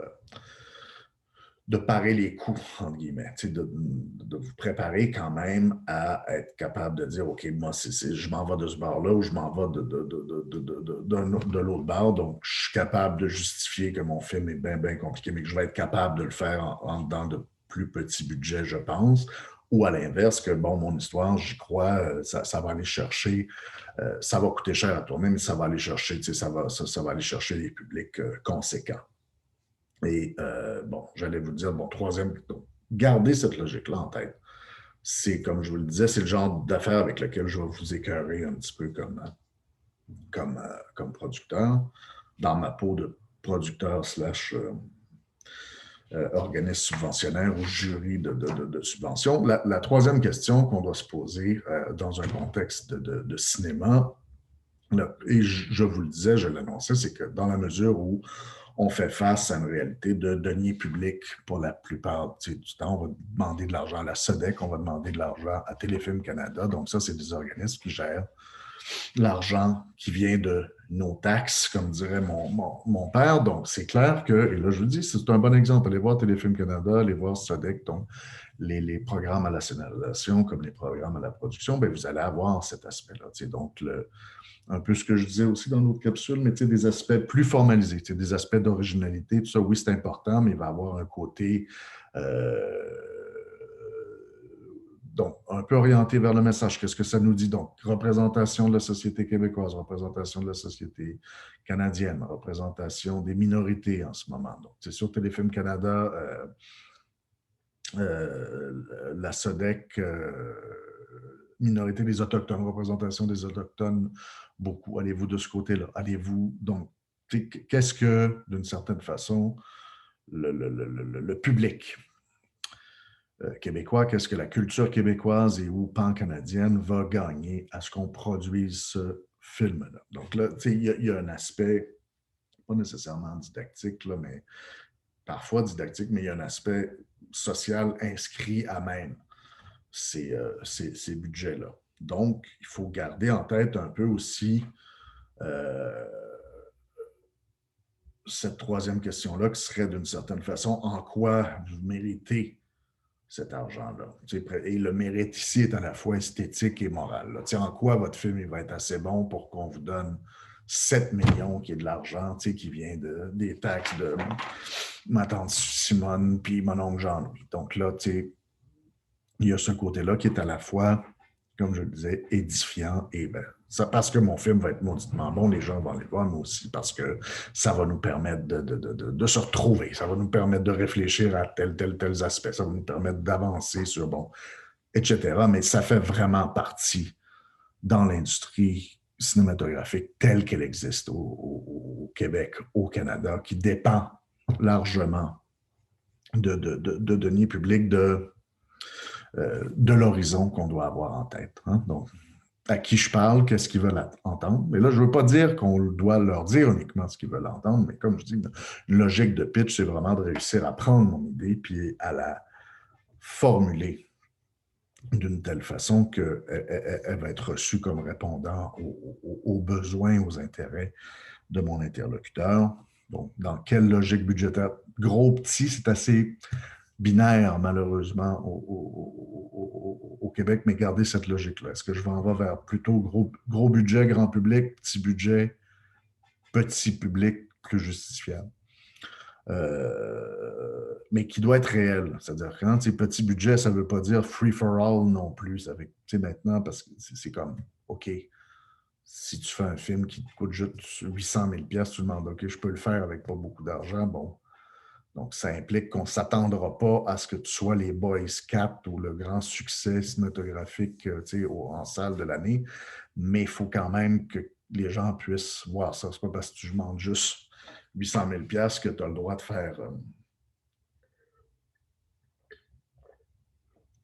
de parer les coups, entre guillemets, de vous préparer quand même à être capable de dire, OK, moi, je m'en vais de ce bar-là ou je m'en vais de l'autre bar, donc je suis capable de justifier que mon film est bien, bien compliqué, mais que je vais être capable de le faire dans de plus petits budgets, je pense, ou à l'inverse, que, mon histoire, j'y crois, ça va aller chercher, ça va coûter cher à tourner, mais ça va aller chercher, ça va aller chercher des publics conséquents. Et j'allais vous dire, troisième, gardez cette logique-là en tête. C'est, comme je vous le disais, c'est le genre d'affaires avec lequel je vais vous écœurer un petit peu comme producteur, dans ma peau de producteur slash organismes subventionnaires ou jury de subvention. La troisième question qu'on doit se poser dans un contexte de cinéma, et je vous le disais, je l'annonçais, c'est que dans la mesure où on fait face à une réalité de deniers publics pour la plupart du temps, on va demander de l'argent à la SODEC, on va demander de l'argent à Téléfilm Canada. Donc ça, c'est des organismes qui gèrent l'argent qui vient de nos taxes, comme dirait mon père. Donc, c'est clair que, et là, je vous dis, c'est un bon exemple. Allez voir Téléfilm Canada, allez voir SODEC, donc les programmes à la scénarisation comme les programmes à la production, bien, vous allez avoir cet aspect-là. Donc, un peu ce que je disais aussi dans l'autre capsule, mais des aspects plus formalisés, des aspects d'originalité, tout ça, oui, c'est important, mais il va y avoir un côté donc, un peu orienté vers le message. Qu'est-ce que ça nous dit? Donc, représentation de la société québécoise, représentation de la société canadienne, représentation des minorités en ce moment. Donc, c'est sur Téléfilm Canada, la SODEC, minorité des Autochtones, représentation des Autochtones, beaucoup. Allez-vous de ce côté-là? Allez-vous, donc, qu'est-ce que, d'une certaine façon, le public québécois, qu'est-ce que la culture québécoise et ou pan-canadienne va gagner à ce qu'on produise ce film-là. Donc là, il y a un aspect, pas nécessairement didactique, là, mais parfois didactique, mais il y a un aspect social inscrit à même ces budgets-là. Donc, il faut garder en tête un peu aussi cette troisième question-là, qui serait d'une certaine façon, en quoi vous méritez cet argent-là. Et le mérite ici est à la fois esthétique et moral. En quoi votre film il va être assez bon pour qu'on vous donne 7 millions, qui est de l'argent qui vient des taxes de ma tante Simone puis mon oncle Jean-Louis. Donc là, il y a ce côté-là qui est à la fois, comme je le disais, édifiant et ça, parce que mon film va être mauditement bon, les gens vont aller voir, mais aussi parce que ça va nous permettre de se retrouver, ça va nous permettre de réfléchir à tels aspects, ça va nous permettre d'avancer sur, etc. Mais ça fait vraiment partie dans l'industrie cinématographique telle qu'elle existe au Québec, au Canada, qui dépend largement de deniers publics, de l'horizon qu'on doit avoir en tête. Hein? Donc, à qui je parle, qu'est-ce qu'ils veulent entendre. Mais là, je ne veux pas dire qu'on doit leur dire uniquement ce qu'ils veulent entendre, mais comme je dis, une logique de pitch, c'est vraiment de réussir à prendre mon idée puis à la formuler d'une telle façon qu'elle va être reçue comme répondant aux besoins, aux intérêts de mon interlocuteur. Donc, dans quelle logique budgétaire? Gros, petit, c'est assez binaire, malheureusement, au Québec, mais gardez cette logique-là. Est-ce que je m'en vais vers plutôt gros budget, grand public, petit budget, petit public, plus justifiable? Mais qui doit être réel. C'est-à-dire que quand c'est petit budget, ça ne veut pas dire free for all non plus. Maintenant, parce que c'est comme, OK, si tu fais un film qui te coûte juste 800 000 $, tu demandes, OK, je peux le faire avec pas beaucoup d'argent, bon. Donc, ça implique qu'on ne s'attendra pas à ce que tu sois les Boys 4 ou le grand succès cinématographique en salle de l'année, mais il faut quand même que les gens puissent voir ça. Ce n'est pas parce que tu demandes juste 800 000 $ que tu as le droit de faire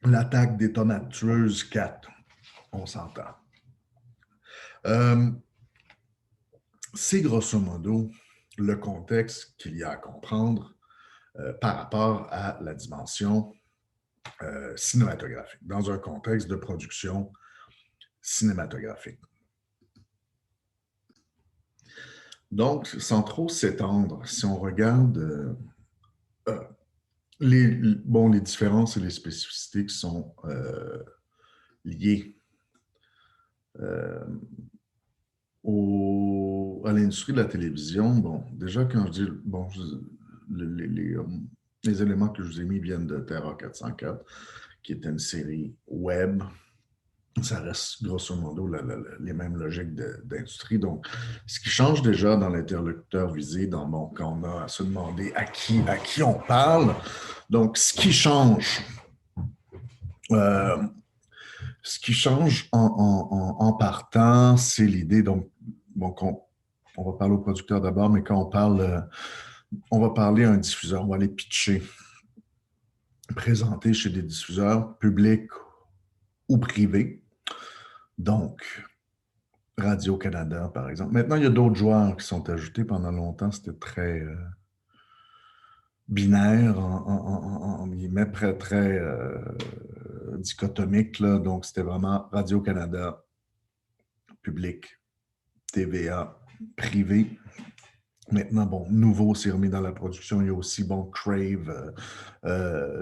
l'attaque des tomates tueuses 4. On s'entend. C'est grosso modo le contexte qu'il y a à comprendre par rapport à la dimension cinématographique, dans un contexte de production cinématographique. Donc, sans trop s'étendre, si on regarde les différences et les spécificités qui sont liées à l'industrie de la télévision, bon, déjà quand je dis, les éléments que je vous ai mis viennent de Terra 404, qui est une série web. Ça reste grosso modo les mêmes logiques d'industrie. Donc, ce qui change déjà dans l'interlocuteur visé, quand on a à se demander à qui on parle. Donc, ce qui change en partant, c'est l'idée. Donc, on va parler au producteur d'abord, mais quand on parle On va parler à un diffuseur, on va aller pitcher, présenter chez des diffuseurs publics ou privés. Donc, Radio-Canada, par exemple. Maintenant, il y a d'autres joueurs qui sont ajoutés. Pendant longtemps, c'était très binaire, en guillemets, très dichotomique. Là. Donc, c'était vraiment Radio-Canada, public, TVA, privé. Maintenant, bon, nouveau, c'est remis dans la production. Il y a aussi, bon, Crave,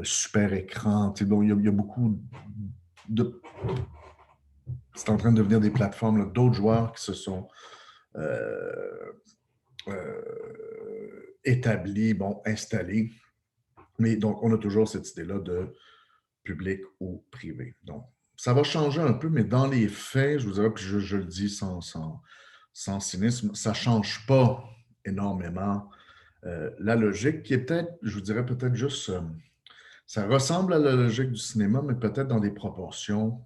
Super Écran. Bon, il y a beaucoup de... C'est en train de devenir des plateformes, d'autres joueurs qui se sont euh, établis, bon, installés. Mais donc, on a toujours cette idée-là de public ou privé. Donc, ça va changer un peu, mais dans les faits, je vous dirais, puis je le dis sans cynisme, ça ne change pas énormément la logique qui est peut-être, je vous dirais peut-être juste, ça ressemble à la logique du cinéma, mais peut-être dans des proportions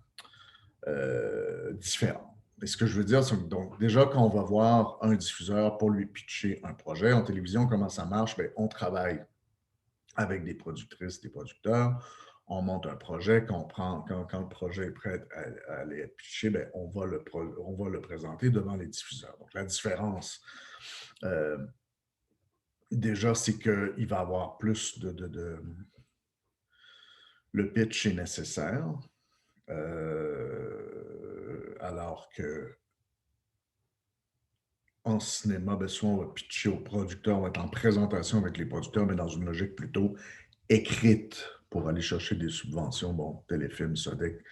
différentes. Et ce que je veux dire, c'est que donc, déjà, quand on va voir un diffuseur pour lui pitcher un projet en télévision, comment ça marche? Bien, on travaille avec des productrices, des producteurs. On monte un projet, quand le projet est prêt à aller être pitché, bien, on va le présenter devant les diffuseurs. Donc, la différence, déjà, c'est qu'il va y avoir plus le pitch est nécessaire, alors que en cinéma, bien, soit on va pitcher aux producteurs, on va être en présentation avec les producteurs, mais dans une logique plutôt écrite pour aller chercher des subventions, bon, téléfilms, Sodec,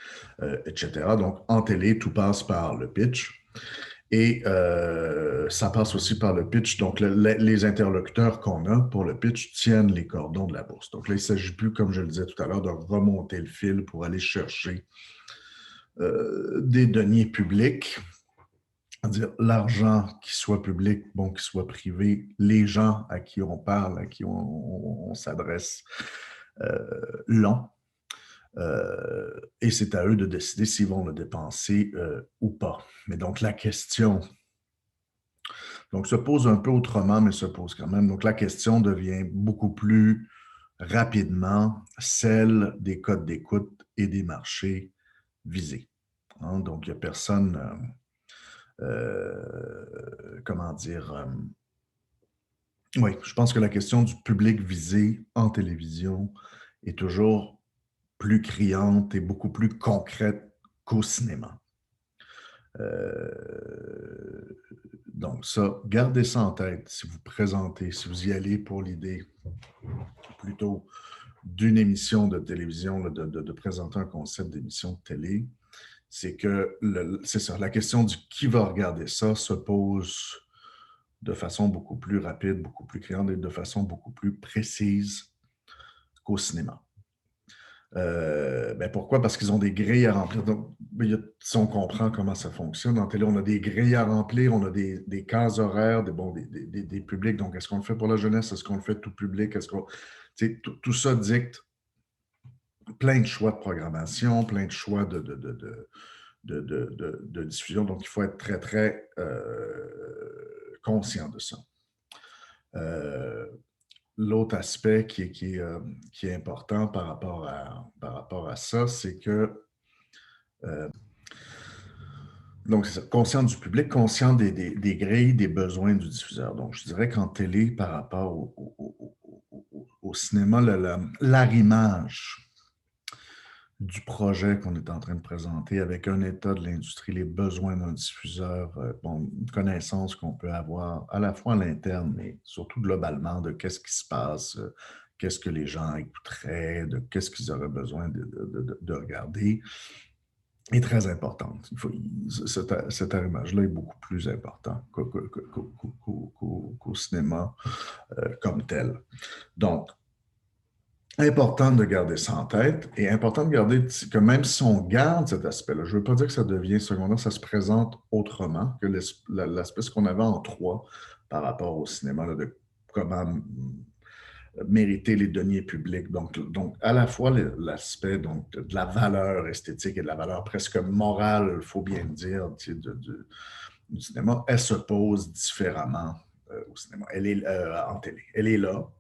etc. Donc, en télé, tout passe par le pitch. Et ça passe aussi par le pitch. Donc, les interlocuteurs qu'on a pour le pitch tiennent les cordons de la bourse. Donc là, il ne s'agit plus, comme je le disais tout à l'heure, de remonter le fil pour aller chercher des deniers publics, c'est-à-dire l'argent, qui soit public, bon, qui soit privé, les gens à qui on parle, à qui on s'adresse, l'ont. Et c'est à eux de décider s'ils vont le dépenser ou pas. Mais donc, la question se pose un peu autrement, mais se pose quand même. Donc, la question devient beaucoup plus rapidement celle des codes d'écoute et des marchés visés. Hein? Donc, il n'y a personne, comment dire, oui, je pense que la question du public visé en télévision est toujours plus criante et beaucoup plus concrète qu'au cinéma. Donc ça, gardez ça en tête si vous présentez, si vous y allez pour l'idée plutôt d'une émission de télévision, de présenter un concept d'émission de télé, c'est que c'est ça, la question du qui va regarder ça se pose de façon beaucoup plus rapide, beaucoup plus criante et de façon beaucoup plus précise qu'au cinéma. Ben pourquoi? Parce qu'ils ont des grilles à remplir. Donc, si on comprend comment ça fonctionne, en télé, on a des grilles à remplir, on a des cases horaires, des publics. Donc, est-ce qu'on le fait pour la jeunesse? Est-ce qu'on le fait tout public? Tout ça dicte plein de choix de programmation, plein de choix de diffusion. Donc, il faut être très, très conscient de ça. L'autre aspect qui est important par rapport à ça, c'est que donc, c'est ça, conscient du public, conscient des grilles, des besoins du diffuseur. Donc, je dirais qu'en télé, par rapport au cinéma, l'arrimage du projet qu'on est en train de présenter avec un état de l'industrie, les besoins d'un diffuseur, bon, une connaissance qu'on peut avoir à la fois à l'interne, mais surtout globalement de qu'est-ce qui se passe, qu'est-ce que les gens écouteraient, de qu'est-ce qu'ils auraient besoin de regarder, est très importante. Cet arrimage-là est beaucoup plus important qu'au cinéma comme tel. Donc, important de garder ça en tête et important de garder que même si on garde cet aspect-là, je ne veux pas dire que ça devient secondaire, ça se présente autrement que l'aspect qu'on avait en 3 par rapport au cinéma, là, de comment mériter les deniers publics. Donc à la fois l'aspect de la valeur esthétique et de la valeur presque morale, il faut bien le dire, du cinéma, elle se pose différemment au cinéma. Elle est en télé. Elle est là.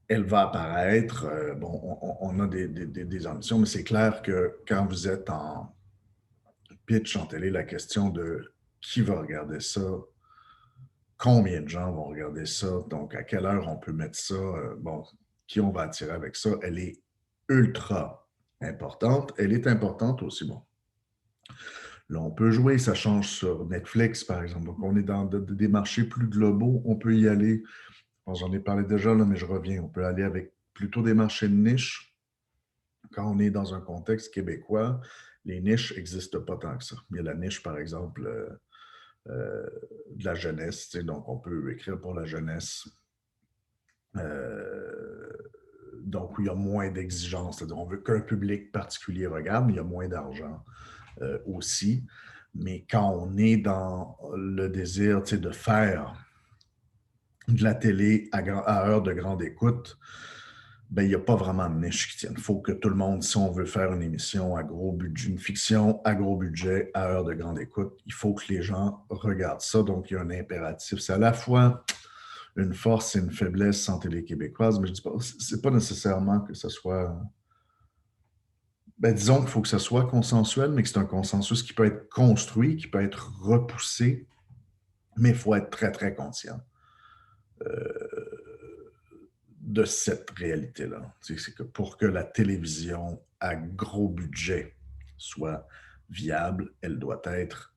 Elle va apparaître. Bon, on a des ambitions, mais c'est clair que quand vous êtes en pitch en télé, la question de qui va regarder ça, combien de gens vont regarder ça, donc à quelle heure on peut mettre ça, bon, qui on va attirer avec ça, elle est ultra importante. Elle est importante aussi, bon. Là, on peut jouer, ça change sur Netflix, par exemple. Donc, on est dans des marchés plus globaux, on peut y aller. Bon, j'en ai parlé déjà, là, mais je reviens. On peut aller avec plutôt des marchés de niche. Quand on est dans un contexte québécois, les niches n'existent pas tant que ça. Il y a la niche, par exemple, de la jeunesse. Donc, on peut écrire pour la jeunesse. Euh, donc, il y a moins d'exigences. C'est-à-dire, on veut qu'un public particulier regarde, mais il y a moins d'argent aussi. Mais quand on est dans le désir de faire de la télé à heure de grande écoute, ben, il n'y a pas vraiment de niche qui tienne. Il faut que tout le monde, si on veut faire une émission à gros budget, une fiction à gros budget, à heure de grande écoute, il faut que les gens regardent ça. Donc, il y a un impératif. C'est à la fois une force et une faiblesse en télé québécoise, mais je dis pas, c'est pas nécessairement que ce soit. Ben, disons qu'il faut que ce soit consensuel, mais que c'est un consensus qui peut être construit, qui peut être repoussé, mais il faut être très, très conscient de cette réalité-là. C'est que pour que la télévision à gros budget soit viable, elle doit être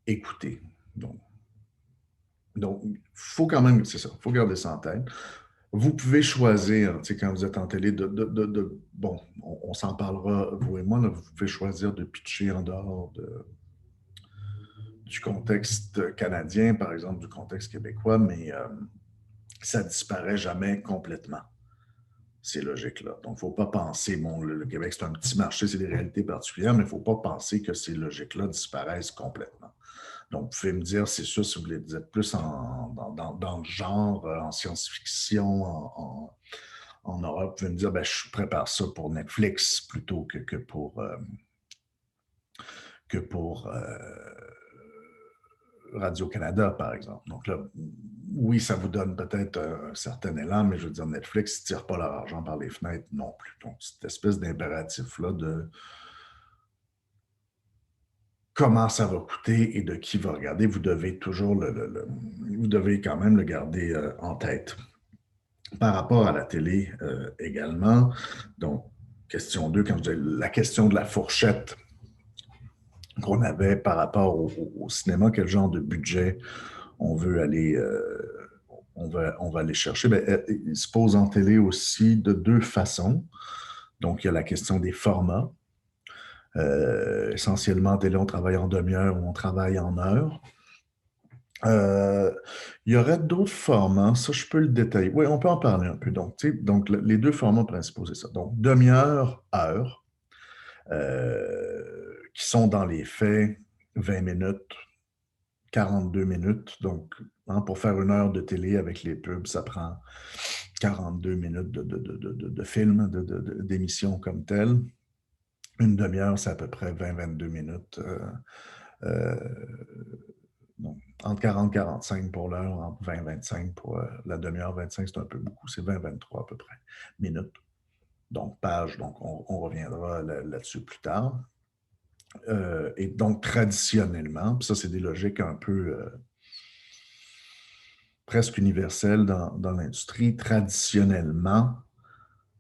écoutée. Donc il faut quand même, c'est ça, il faut garder ça en tête. Vous pouvez choisir, quand vous êtes en télé, bon, on s'en parlera, vous et moi, là, vous pouvez choisir de pitcher en dehors du contexte canadien, par exemple, du contexte québécois, mais ça ne disparaît jamais complètement, ces logiques-là. Donc, il ne faut pas penser, bon, le Québec, c'est un petit marché, c'est des réalités particulières, mais il ne faut pas penser que ces logiques-là disparaissent complètement. Donc, vous pouvez me dire, c'est sûr, si vous êtes plus dans le genre, en science-fiction, en Europe, vous pouvez me dire, ben, je prépare ça pour Netflix plutôt que pour Radio-Canada, par exemple. Donc là, oui, ça vous donne peut-être un certain élan, mais je veux dire, Netflix ne tire pas leur argent par les fenêtres non plus. Donc, cette espèce d'impératif-là de comment ça va coûter et de qui va regarder, vous devez toujours vous devez quand même le garder en tête. Par rapport à la télé également, donc, question 2, quand je dis la question de la fourchette qu'on avait par rapport au cinéma, quel genre de budget on veut aller, on va aller chercher. Bien, il se pose en télé aussi de deux façons. Donc, il y a la question des formats. Essentiellement, en télé, on travaille en demi-heure ou on travaille en heure. Euh, il y aurait d'autres formats, ça je peux le détailler. Oui, on peut en parler un peu. Donc les deux formats principaux, c'est ça. Donc, demi-heure, heure, qui sont dans les faits 20 minutes, 42 minutes. Donc, pour faire une heure de télé avec les pubs, ça prend 42 minutes de film, d'émission comme telle. Une demi-heure, c'est à peu près 20-22 minutes. Euh, donc, entre 40 et 45 pour l'heure, entre 20-25 pour la demi-heure, 25, c'est un peu beaucoup, c'est 20-23 à peu près minutes. Donc, page, donc on reviendra là-dessus plus tard. Et donc, traditionnellement, puis ça, c'est des logiques un peu presque universelles dans l'industrie, traditionnellement,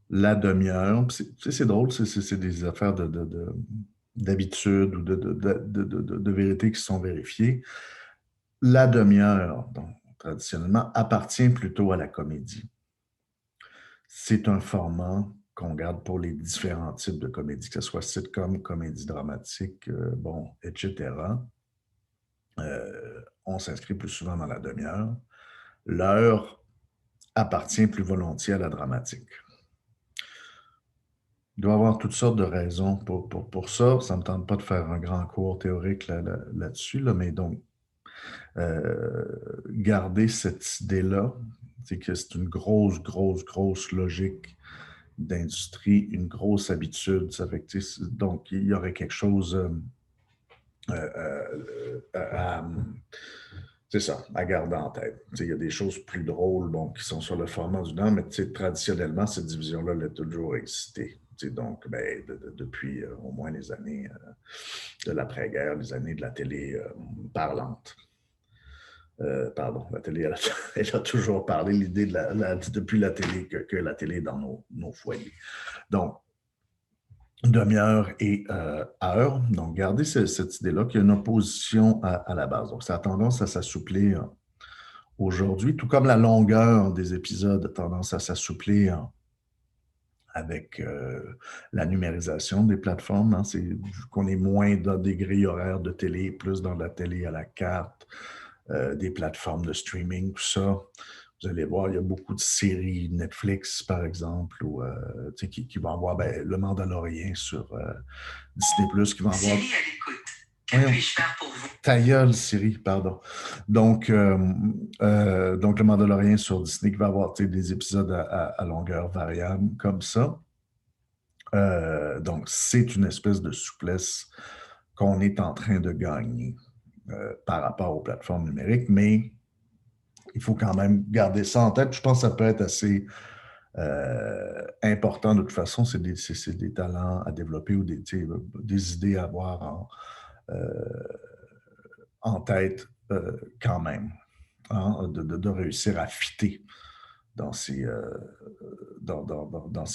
la demi-heure, c'est drôle, c'est des affaires d'habitude ou de vérité qui sont vérifiées. La demi-heure, donc, traditionnellement, appartient plutôt à la comédie. C'est un format qu'on garde pour les différents types de comédies, que ce soit sitcom, comédie dramatique, bon, etc. On s'inscrit plus souvent dans la demi-heure. L'heure appartient plus volontiers à la dramatique. Il doit y avoir toutes sortes de raisons pour ça. Ça ne me tente pas de faire un grand cours théorique là-dessus, mais donc, garder cette idée-là, c'est que c'est une grosse, grosse, grosse logique d'industrie, une grosse habitude. Ça fait que, donc, il y aurait quelque chose à C'est ça, à garder en tête. Il y a des choses plus drôles bon, qui sont sur le format du Nord, mais traditionnellement, cette division-là elle a toujours existé. Donc, ben, depuis au moins les années de l'après-guerre, les années de la télé parlante. Pardon, la télé, elle a toujours parlé, l'idée depuis la télé, que la télé est dans nos foyers. Donc, demi-heure et heure. Donc, gardez cette idée-là qu'il y a une opposition à la base. Donc, ça a tendance à s'assouplir aujourd'hui, tout comme la longueur des épisodes a tendance à s'assouplir avec la numérisation des plateformes. Hein. C'est qu'on est moins dans des grilles horaires de télé, plus dans la télé à la carte, des plateformes de streaming, tout ça. Vous allez voir, il y a beaucoup de séries Netflix, par exemple, ou, qui vont avoir Le Mandalorian sur Disney+, qui vont avoir... Siri à l'écoute. Que puis-je faire pour vous? Ta gueule, Siri, pardon. Donc, Le Mandalorian sur Disney qui va avoir des épisodes à longueur variable comme ça. Donc, c'est une espèce de souplesse qu'on est en train de gagner par rapport aux plateformes numériques, mais il faut quand même garder ça en tête. Je pense que ça peut être assez important de toute façon. C'est des talents à développer ou des idées à avoir en tête quand même, hein, de réussir à fitter dans ces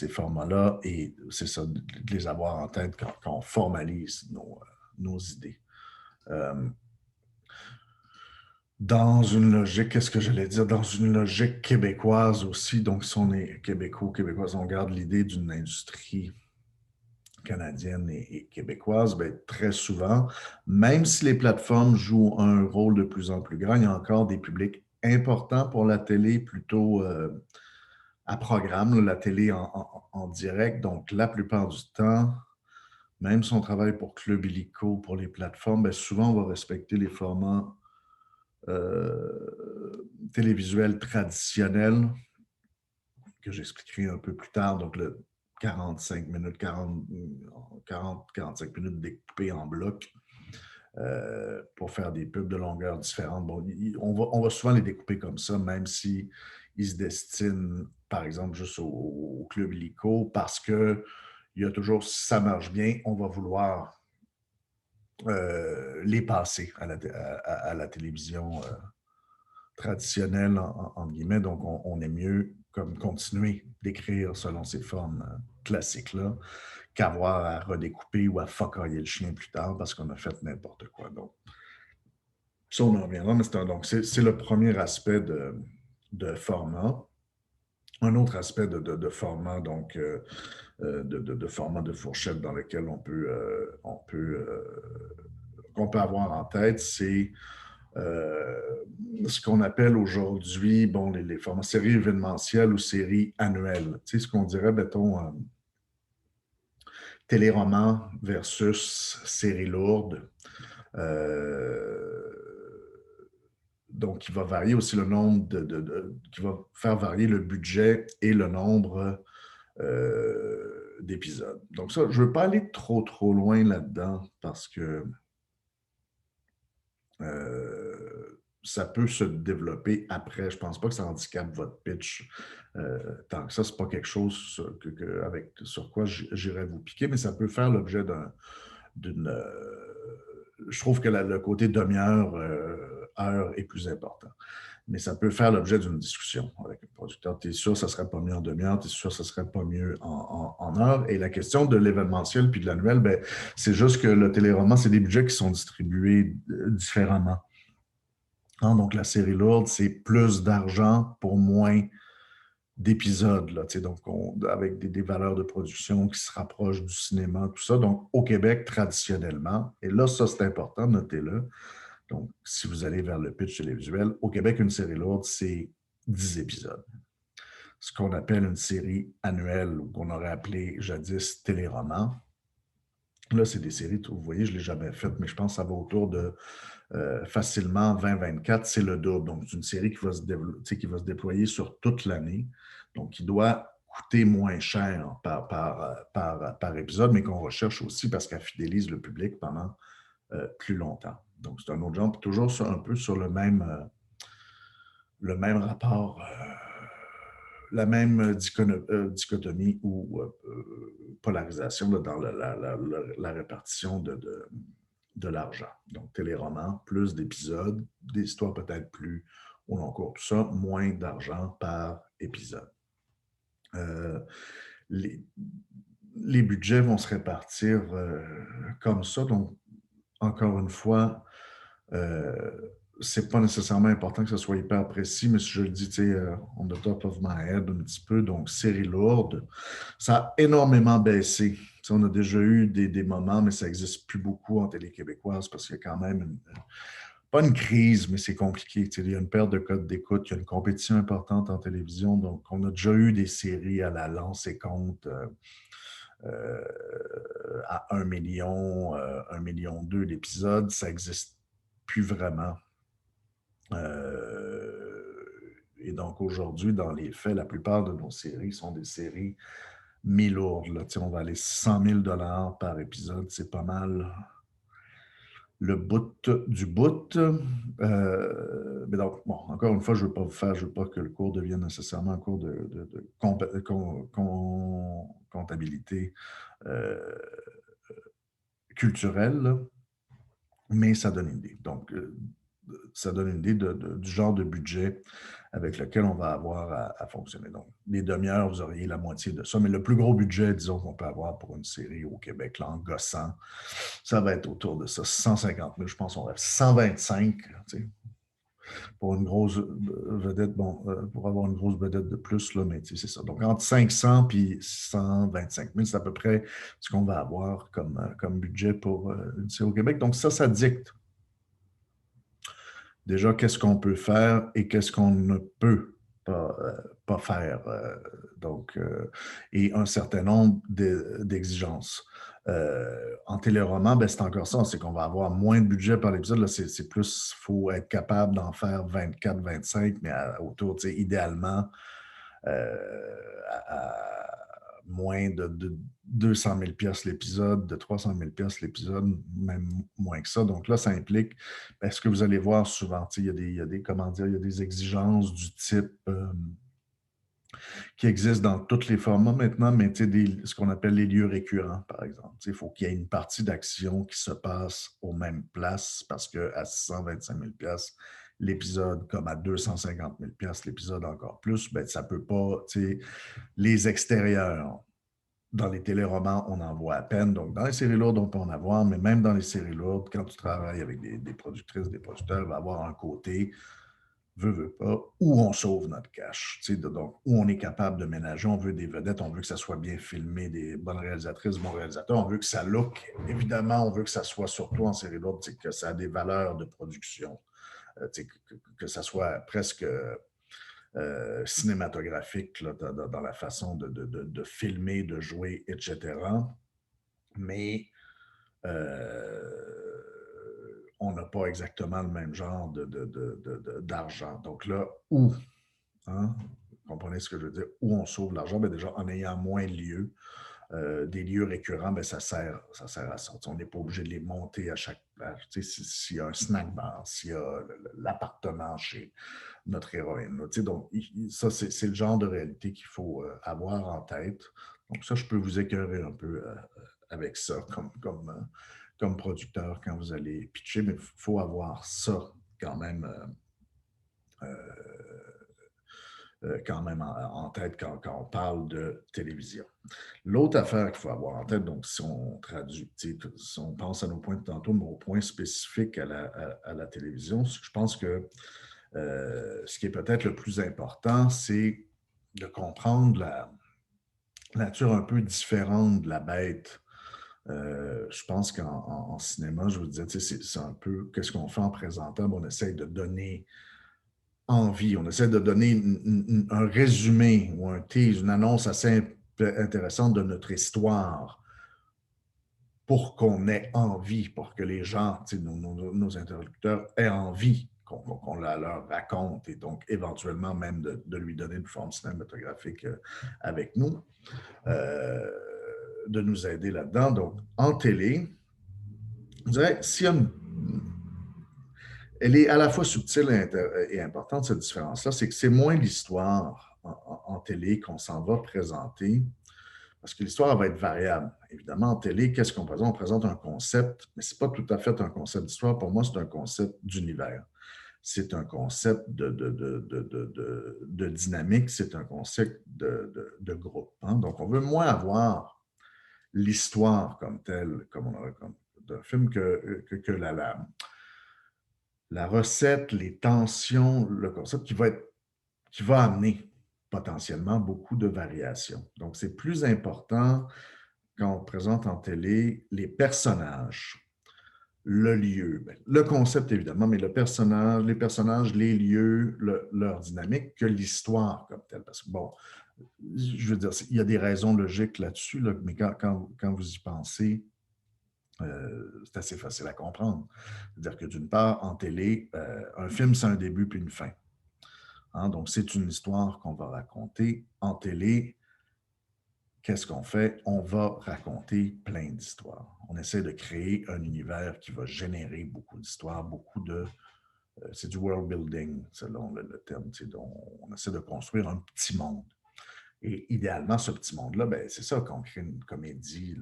formats-là. Et c'est ça, de les avoir en tête quand on formalise nos idées. Dans une logique, qu'est-ce que j'allais dire? Dans une logique québécoise aussi, donc si on est québécois, québécoise, on garde l'idée d'une industrie canadienne et québécoise, bien, très souvent, même si les plateformes jouent un rôle de plus en plus grand, il y a encore des publics importants pour la télé plutôt à programme, la télé en direct. Donc, la plupart du temps, même si on travaille pour Club Illico, pour les plateformes, bien, souvent, on va respecter les formats télévisuels traditionnels que j'expliquerai un peu plus tard. Donc, le 45 minutes, 45 minutes découpées en blocs pour faire des pubs de longueur différentes. Bon, on va souvent les découper comme ça, même si ils se destinent, par exemple, juste au Club Illico, parce que il y a toujours, si ça marche bien, on va vouloir les passer à la télévision traditionnelle, entre guillemets. Donc, on est mieux comme continuer d'écrire selon ces formes classiques-là qu'avoir à redécouper ou à focailler le chien plus tard parce qu'on a fait n'importe quoi. Donc, ça, on en reviendra, mais c'est le premier aspect de format. Un autre aspect de format, donc de format de fourchette dans lequel qu'on peut avoir en tête, c'est ce qu'on appelle aujourd'hui, bon, les formats séries événementielles ou séries annuelles. Tu sais, ce qu'on dirait, mettons, téléroman versus série lourde. Donc, il va varier aussi le nombre qui va faire varier le budget et le nombre d'épisodes. Donc, ça, je ne veux pas aller trop, trop loin là-dedans parce que ça peut se développer après. Je ne pense pas que ça handicape votre pitch tant que ça. Ce n'est pas quelque chose sur quoi j'irais vous piquer, mais ça peut faire l'objet d'une. Je trouve que le côté demi-heure, heure est plus important. Mais ça peut faire l'objet d'une discussion avec le producteur. Tu es sûr que ça ne serait pas mieux en demi-heure, tu es sûr que ça ne serait pas mieux en heure. Et la question de l'événementiel puis de l'annuel, ben, c'est juste que le téléroman, c'est des budgets qui sont distribués différemment. Hein, donc, la série lourde, c'est plus d'argent pour moins d'épisodes, là, donc avec des valeurs de production qui se rapprochent du cinéma, tout ça. Donc, au Québec, traditionnellement, et là, ça, c'est important, notez-le. Donc, si vous allez vers le pitch télévisuel, au Québec, une série lourde, c'est 10 épisodes. Ce qu'on appelle une série annuelle, ou qu'on aurait appelé jadis téléroman. Là, c'est des séries, vous voyez, je ne l'ai jamais faite, mais je pense que ça va autour de facilement 20-24, c'est le double. Donc, c'est une série qui va se déployer sur toute l'année, donc qui doit coûter moins cher par épisode, mais qu'on recherche aussi parce qu'elle fidélise le public pendant plus longtemps. Donc, c'est un autre genre, puis toujours un peu sur le même rapport, la même dichotomie ou polarisation là, dans la répartition de l'argent. Donc, téléroman, plus d'épisodes, des histoires peut-être plus au long cours, tout ça, moins d'argent par épisode. Euh, les, les budgets vont se répartir comme ça. Donc, encore une fois, c'est pas nécessairement important que ce soit hyper précis, mais si je le dis, tu sais, on the top of my head un petit peu, donc série lourde, ça a énormément baissé. T'sais, on a déjà eu des moments, mais ça n'existe plus beaucoup en télé québécoise parce qu'il y a quand même pas une crise, mais c'est compliqué. Il y a une perte de code d'écoute, il y a une compétition importante en télévision. Donc, on a déjà eu des séries à la lance et compte euh, à 1 million, 1 million 2 l'épisode. Ça n'existe plus vraiment. Et donc aujourd'hui, dans les faits, la plupart de nos séries sont des séries mi-lourdes. Là. On va aller 100 000 par épisode, c'est pas mal le bout du bout. Mais donc, bon, encore une fois, je ne veux pas que le cours devienne nécessairement un cours de comptabilité culturelle, là, mais ça donne une idée. Donc, ça donne une idée du genre de budget avec lequel on va avoir à fonctionner. Donc, les demi-heures, vous auriez la moitié de ça, mais le plus gros budget, disons, qu'on peut avoir pour une série au Québec, là, en gossant, ça va être autour de ça, 150 000, je pense, on rêve 125, tu sais, pour une grosse vedette, bon, pour avoir une grosse vedette de plus, là, mais tu sais, c'est ça. Donc, entre 500 et 125 000, c'est à peu près ce qu'on va avoir comme budget pour une série au Québec. Donc, ça dicte déjà qu'est-ce qu'on peut faire et qu'est-ce qu'on ne peut pas faire. Donc, et un certain nombre d'exigences. En téléroman, ben, c'est encore ça, c'est qu'on va avoir moins de budget par l'épisode. Là, c'est plus, il faut être capable d'en faire 24, 25, mais autour, idéalement, à moins de 200 000 l'épisode, de 300 000 l'épisode, même moins que ça. Donc là, ça implique, est-ce que vous allez voir souvent, il y a des, comment dire, il y a des exigences du type qui existent dans tous les formats maintenant, mais ce qu'on appelle les lieux récurrents, par exemple. Il faut qu'il y ait une partie d'action qui se passe aux mêmes places parce qu'à 625 000 l'épisode, comme à 250 000 l'épisode encore plus, ben, ça ne peut pas, les extérieurs. Dans les téléromans, on en voit à peine. Donc, dans les séries lourdes, on peut en avoir, mais même dans les séries lourdes, quand tu travailles avec des productrices, des producteurs, il va y avoir un côté, veut pas, où on sauve notre cash. Donc, où on est capable de ménager, on veut des vedettes, on veut que ça soit bien filmé, des bonnes réalisatrices, bons réalisateurs, on veut que ça look. Évidemment, on veut que ça soit, surtout en série lourde, que ça a des valeurs de production, que ça soit presque cinématographique là, dans la façon de filmer, de jouer, etc. Mais on n'a pas exactement le même genre d'argent. Donc là, où, hein, vous comprenez ce que je veux dire, où on sauve l'argent? Bien, déjà, en ayant moins de lieux, des lieux récurrents, bien, ça sert à ça. On n'est pas obligé de les monter à chaque place. S'il y a un snack bar, s'il y a l'appartement chez notre héroïne. Donc, ça, c'est le genre de réalité qu'il faut avoir en tête. Donc, ça, je peux vous écœurer un peu avec ça comme producteur quand vous allez pitcher, mais il faut avoir ça quand même en tête quand on parle de télévision. L'autre affaire qu'il faut avoir en tête, donc si on traduit, si on pense à nos points de tantôt, mais aux points spécifiques à la télévision, je pense que ce qui est peut-être le plus important, c'est de comprendre la nature un peu différente de la bête. Je pense qu'en cinéma, je vous disais, c'est un peu qu'est-ce qu'on fait en présentant, on essaie de donner envie, on essaie de donner un résumé ou un tease, une annonce assez intéressante de notre histoire pour qu'on ait envie, pour que les gens, nos interlocuteurs aient envie qu'on leur raconte et donc éventuellement même de lui donner une forme cinématographique avec nous, de nous aider là-dedans. Donc, en télé, je dirais, s'il y a elle est à la fois subtile et importante, cette différence-là. C'est que c'est moins l'histoire en télé qu'on s'en va présenter, parce que l'histoire va être variable. Évidemment, en télé, qu'est-ce qu'on présente? On présente un concept, mais ce n'est pas tout à fait un concept d'histoire. Pour moi, c'est un concept d'univers. C'est un concept de dynamique, c'est un concept de groupe. Hein? Donc, on veut moins avoir l'histoire comme telle, comme on aurait comme d'un film, que la recette, les tensions, le concept qui va amener potentiellement beaucoup de variations. Donc, c'est plus important quand on présente en télé les personnages, le lieu, le concept évidemment, mais le personnage, les personnages, les lieux, leur dynamique, que l'histoire comme telle. Parce que bon, je veux dire, il y a des raisons logiques là-dessus, là, mais quand vous y pensez, c'est assez facile à comprendre. C'est-à-dire que d'une part, en télé, un film, c'est un début puis une fin. Hein? Donc, c'est une histoire qu'on va raconter. En télé, qu'est-ce qu'on fait? On va raconter plein d'histoires. On essaie de créer un univers qui va générer beaucoup d'histoires, beaucoup de... c'est du world building, selon le terme. On essaie de construire un petit monde. Et idéalement, ce petit monde-là, ben, c'est ça qu'on crée une comédie,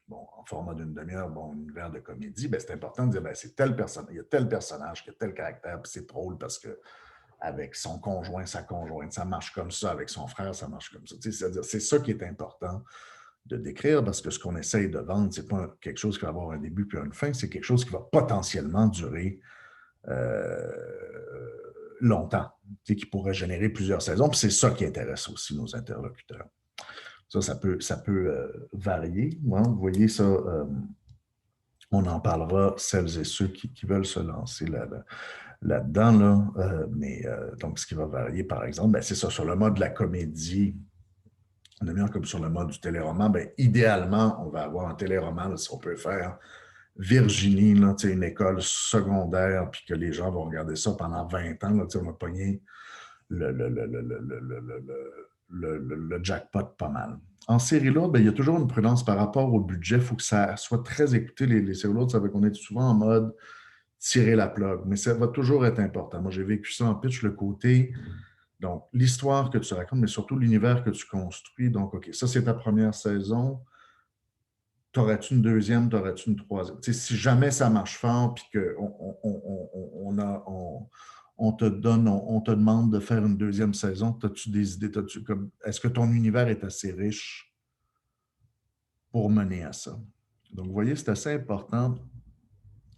bon, en format d'une demi-heure, bon, un univers de comédie, ben, c'est important de dire, ben, c'est tel personnage, il y a tel personnage qui a tel caractère, puis c'est drôle parce que avec son conjoint, sa conjointe, ça marche comme ça, avec son frère, ça marche comme ça. C'est-à-dire, c'est ça qui est important de décrire parce que ce qu'on essaye de vendre, ce n'est pas quelque chose qui va avoir un début puis une fin, c'est quelque chose qui va potentiellement durer longtemps, qui pourrait générer plusieurs saisons. Puis c'est ça qui intéresse aussi nos interlocuteurs. Ça peut varier. Hein? Vous voyez ça, on en parlera, celles et ceux qui veulent se lancer là-dedans. Mais donc, ce qui va varier, par exemple, ben, c'est ça, sur le mode de la comédie, comme sur le mode du téléroman, ben, idéalement, on va avoir un téléroman, là, si on peut faire Virginie, là, une école secondaire, puis que les gens vont regarder ça pendant 20 ans. Là, on va pogner le jackpot pas mal. En série lourde, ben, il y a toujours une prudence par rapport au budget. Il faut que ça soit très écouté. Les séries lourdes, ça veut qu'on est souvent en mode tirer la plug, mais ça va toujours être important. Moi, j'ai vécu ça en pitch, le côté, donc, l'histoire que tu racontes, mais surtout l'univers que tu construis. Donc, OK, ça, c'est ta première saison. T'aurais-tu une deuxième, t'aurais-tu une troisième? Tu sais, si jamais ça marche fort, puis qu'on te donne, on te demande de faire une deuxième saison, as-tu des idées? Est-ce que ton univers est assez riche pour mener à ça? Donc, vous voyez, c'est assez important,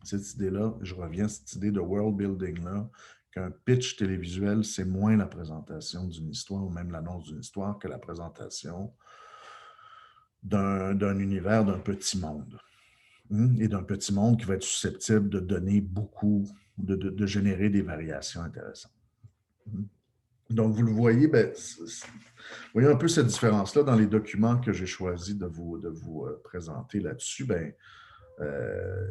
cette idée-là. Je reviens à cette idée de world building-là, qu'un pitch télévisuel, c'est moins la présentation d'une histoire ou même l'annonce d'une histoire que la présentation d'un univers, d'un petit monde. Et d'un petit monde qui va être susceptible de donner beaucoup, de générer des variations intéressantes. Donc, vous le voyez, ben, vous voyez un peu cette différence-là dans les documents que j'ai choisi de vous présenter là-dessus. Ben,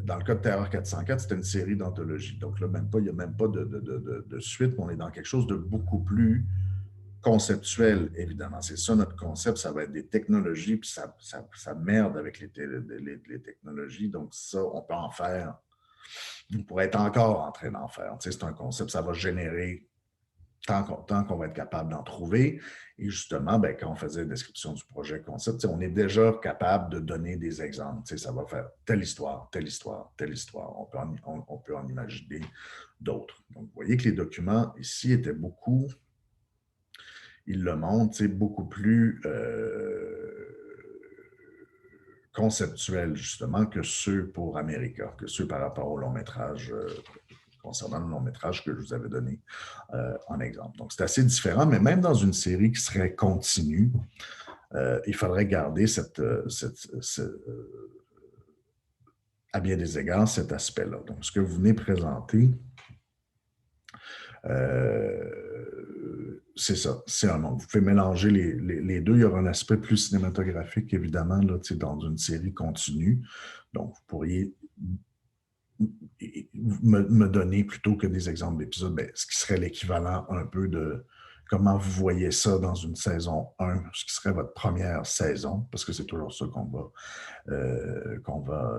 dans le cas de Terreur 404, c'était une série d'anthologie. Donc là, il n'y a même pas de suite, mais on est dans quelque chose de beaucoup plus conceptuel, évidemment. C'est ça notre concept, ça va être des technologies, puis ça merde avec les technologies. Donc ça, on peut en faire. On pourrait être encore en train d'en faire. Tu sais, c'est un concept, ça va générer tant qu'on va être capable d'en trouver. Et justement, ben, quand on faisait la description du projet concept, on est déjà capable de donner des exemples. Ça va faire telle histoire, telle histoire, telle histoire. On peut en imaginer d'autres. Donc, vous voyez que les documents ici étaient beaucoup, ils le montrent, beaucoup plus conceptuels, justement, que ceux pour America, que ceux par rapport au long métrage concernant le long métrage que je vous avais donné en exemple. Donc, c'est assez différent, mais même dans une série qui serait continue, il faudrait garder à bien des égards cet aspect-là. Donc, ce que vous venez présenter, c'est ça, c'est un monde. Vous pouvez mélanger les deux. Il y aura un aspect plus cinématographique, évidemment, là, dans une série continue. Donc, vous pourriez me donner plutôt que des exemples d'épisodes, ben, ce qui serait l'équivalent un peu de comment vous voyez ça dans une saison 1, ce qui serait votre première saison, parce que c'est toujours ça qu'on va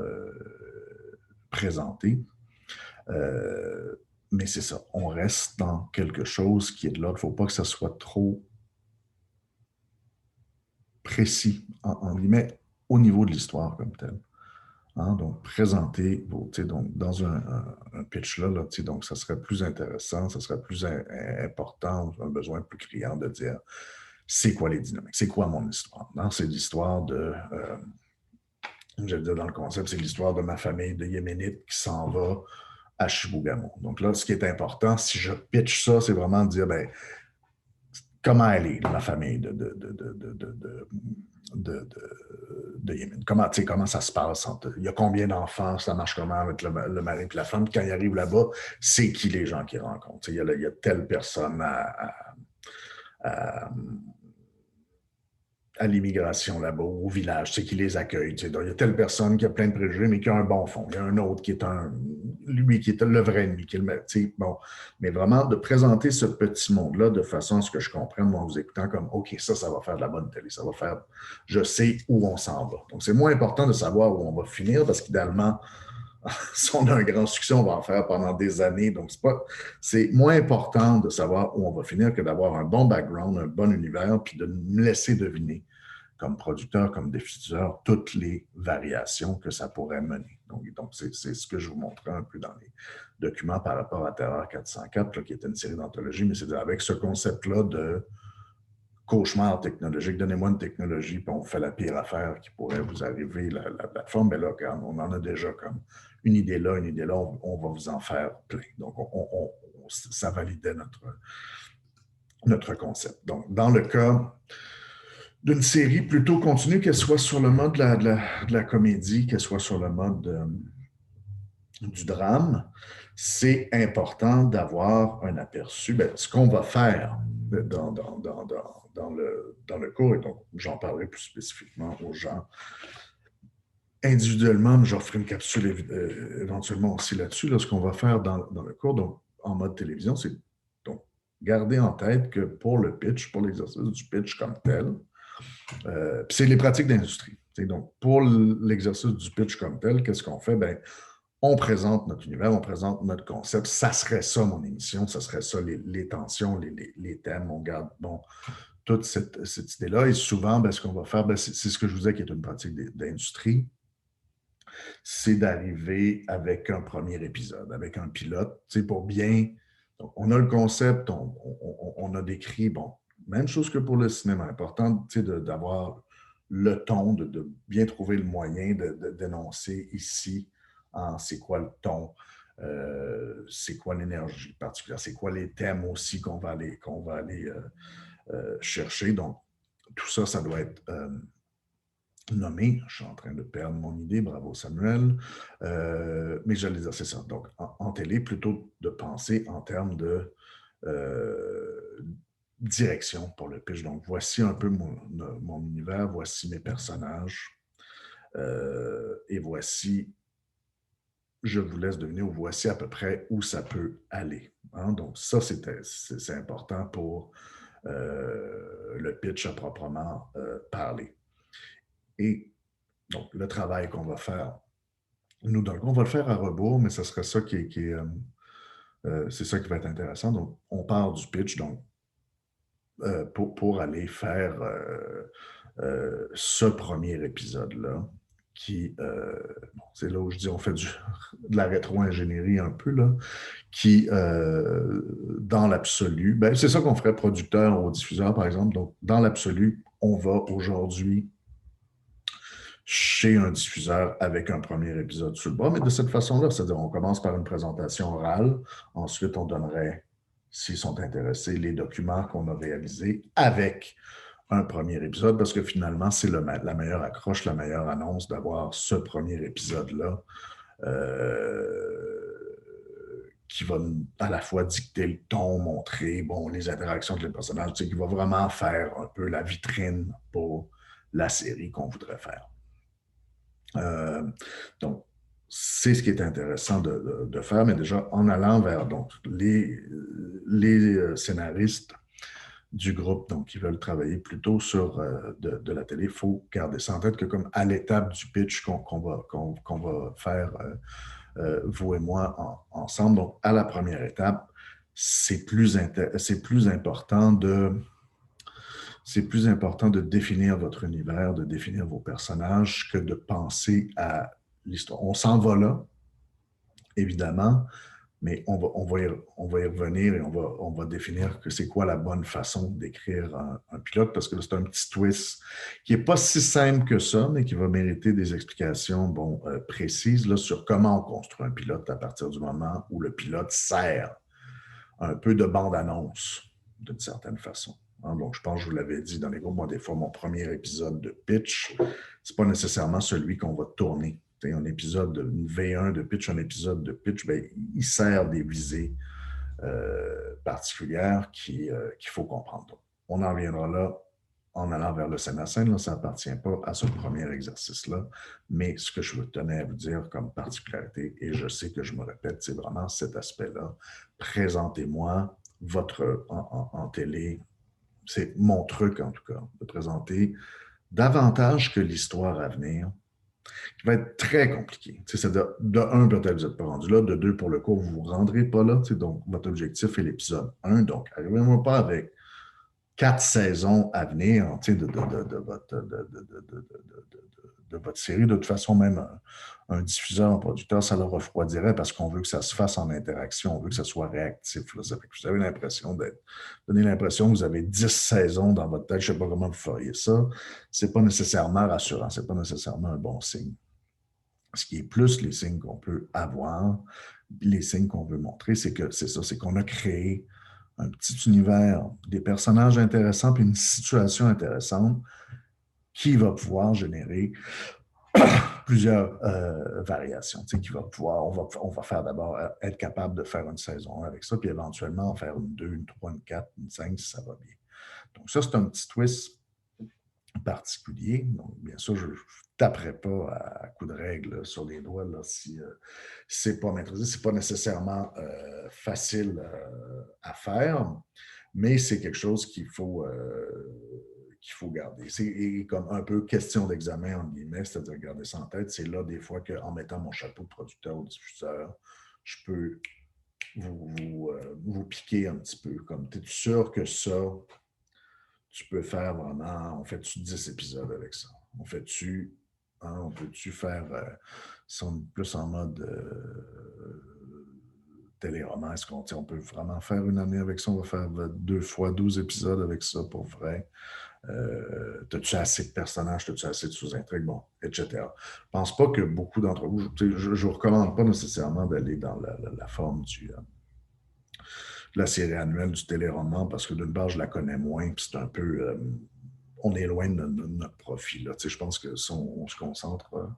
présenter. Euh, mais c'est ça, on reste dans quelque chose qui est de l'ordre. Il ne faut pas que ça soit trop précis, en guillemets, au niveau de l'histoire comme telle. Hein, donc, présenter, donc, dans un pitch là, donc, ça serait plus intéressant, ça serait plus important, un besoin plus criant de dire c'est quoi les dynamiques, c'est quoi mon histoire. Non, c'est l'histoire de, je veux dire dans le concept, c'est l'histoire de ma famille de Yéménites qui s'en va à Chibougamau. Donc là, ce qui est important, si je pitch ça, c'est vraiment de dire, ben, comment elle est, la famille de Yémen. Comment ça se passe? Il y a combien d'enfants? Ça marche comment avec le mari et la femme? Quand ils arrivent là-bas, c'est qui les gens qu'ils rencontrent? Il y a telle personne à, à l'immigration là-bas, au village, c'est qui les accueille. Donc, il y a telle personne qui a plein de préjugés, mais qui a un bon fond. Il y a un autre qui est lui qui est le vrai ennemi. Bon. Mais vraiment, de présenter ce petit monde-là de façon à ce que je comprenne en vous écoutant comme, OK, ça va faire de la bonne télé. Ça va faire, je sais où on s'en va. Donc, c'est moins important de savoir où on va finir parce qu'idéalement, si on a un grand succès, on va en faire pendant des années. Donc, c'est moins important de savoir où on va finir que d'avoir un bon background, un bon univers, puis de me laisser deviner comme producteur, comme diffuseur, toutes les variations que ça pourrait mener. Donc c'est ce que je vous montrais un peu dans les documents par rapport à Terreur 404, là, qui est une série d'anthologies, mais c'est avec ce concept-là de cauchemar technologique. Donnez-moi une technologie, puis on fait la pire affaire qui pourrait vous arriver, la plateforme. Mais là, quand on en a déjà comme une idée là, on va vous en faire plein. Donc, ça validait notre concept. Donc, dans le cas d'une série plutôt continue, qu'elle soit sur le mode de la comédie, qu'elle soit sur le mode du drame, c'est important d'avoir un aperçu de ce qu'on va faire dans le cours. Et donc, j'en parlerai plus spécifiquement aux gens individuellement, mais j'en ferai une capsule éventuellement aussi là-dessus. Là, ce qu'on va faire dans le cours, donc en mode télévision, c'est donc garder en tête que pour le pitch, pour l'exercice du pitch comme tel, c'est les pratiques d'industrie. Donc, pour l'exercice du pitch comme tel, qu'est-ce qu'on fait? Ben, on présente notre univers, on présente notre concept. Ça serait ça, mon émission, ça serait ça, les tensions, les thèmes. On garde toute cette idée-là. Et souvent, ben, ce qu'on va faire, ben, c'est ce que je vous disais qui est une pratique d'industrie, c'est d'arriver avec un premier épisode, avec un pilote, pour bien... Donc, on a le concept, on a décrit, bon, même chose que pour le cinéma, important d'avoir le ton, de bien trouver le moyen de dénoncer ici, c'est quoi le ton, c'est quoi l'énergie particulière, c'est quoi les thèmes aussi qu'on va aller chercher. Donc, tout ça, ça doit être nommé. Je suis en train de perdre mon idée, bravo Samuel. Mais j'allais dire, c'est ça. Donc, en télé, plutôt de penser en termes de direction pour le pitch. Donc, voici un peu mon univers, voici mes personnages, et voici, je vous laisse deviner, ou voici à peu près où ça peut aller. Hein? Donc, ça, c'est important pour le pitch à proprement parler. Et donc, le travail qu'on va faire, nous, donc, on va le faire à rebours, mais ce serait ça c'est ça qui va être intéressant. Donc, on part du pitch, donc, pour aller faire ce premier épisode-là, qui, c'est là où je dis, on fait de la rétro-ingénierie un peu, là, qui, dans l'absolu, ben, c'est ça qu'on ferait producteur ou diffuseur, par exemple. Donc, dans l'absolu, on va aujourd'hui chez un diffuseur avec un premier épisode sur le bras, mais de cette façon-là, c'est-à-dire on commence par une présentation orale, ensuite on donnerait, s'ils sont intéressés, les documents qu'on a réalisés avec un premier épisode, parce que finalement, c'est la meilleure accroche, la meilleure annonce d'avoir ce premier épisode-là qui va à la fois dicter le ton, montrer les interactions avec les personnages, qui va vraiment faire un peu la vitrine pour la série qu'on voudrait faire. Donc, c'est ce qui est intéressant de faire, mais déjà en allant vers donc, les scénaristes du groupe donc, qui veulent travailler plutôt sur de la télé, il faut garder ça en tête que comme à l'étape du pitch qu'on va faire vous et moi, ensemble. Donc, à la première étape, c'est plus important de définir votre univers, de définir vos personnages, que de penser à l'histoire. On s'en va là, évidemment, mais on va y revenir et on va définir que c'est quoi la bonne façon d'écrire un pilote, parce que c'est un petit twist qui n'est pas si simple que ça, mais qui va mériter des explications précises là, sur comment on construit un pilote à partir du moment où le pilote sert un peu de bande-annonce, d'une certaine façon. Hein, donc, je pense que je vous l'avais dit dans les groupes, moi, des fois, mon premier épisode de pitch, c'est pas nécessairement celui qu'on va tourner. T'sais, un épisode, une V1 de pitch, un épisode de pitch, ben, il sert des visées particulières qu'il faut comprendre. Donc, on en reviendra là en allant vers le scène à scène. Là, ça n'appartient pas à ce premier exercice-là, mais ce que je tenais à vous dire comme particularité, et je sais que je me répète, c'est vraiment cet aspect-là. Présentez-moi votre en télé, c'est mon truc en tout cas, de présenter davantage que l'histoire à venir, qui va être très compliqué. C'est de un, peut-être vous n'êtes pas rendu là, de deux, pour le coup, vous ne vous rendrez pas là. Donc, votre objectif est l'épisode 1. Donc, arrivez-moi pas avec 4 saisons à venir de votre série. De toute façon, même un diffuseur, un producteur, ça le refroidirait parce qu'on veut que ça se fasse en interaction, on veut que ça soit réactif. Là. Ça fait que vous avez l'impression donner l'impression que vous avez 10 saisons dans votre tête. Je ne sais pas comment vous feriez ça. Ce n'est pas nécessairement rassurant, ce n'est pas nécessairement un bon signe. Ce qui est plus les signes qu'on peut avoir, les signes qu'on veut montrer, c'est qu'on a créé un petit univers, des personnages intéressants, puis une situation intéressante qui va pouvoir générer plusieurs variations. Qui va pouvoir, on va faire d'abord être capable de faire une saison avec ça, puis éventuellement en faire une 2, une 3, une 4, une 5 si ça va bien. Donc ça, c'est un petit twist particulier. Donc, bien sûr, je ne taperai pas à coups de règle sur les doigts là, si c'est pas maîtrisé. Ce n'est pas nécessairement facile à faire, mais c'est quelque chose qu'il faut garder. C'est comme un peu question d'examen, entre guillemets, c'est-à-dire garder ça en tête. C'est là, des fois, qu'en mettant mon chapeau de producteur ou diffuseur, je peux vous piquer un petit peu. Comme, es-tu sûr que ça, tu peux faire vraiment, on fait-tu 10 épisodes avec ça? On peut-tu faire, si on est plus en mode téléroman, est-ce qu'on peut vraiment faire une année avec ça? On va faire 2 fois 12 épisodes avec ça pour vrai. T'as-tu assez de personnages, t'as-tu assez de sous-intrigues, bon, etc. Je ne pense pas que beaucoup d'entre vous, je ne vous recommande pas nécessairement d'aller dans la forme de la série annuelle du téléroman parce que d'une part, je la connais moins, puis c'est un peu, on est loin de notre profil. Là. Je pense que si on se concentre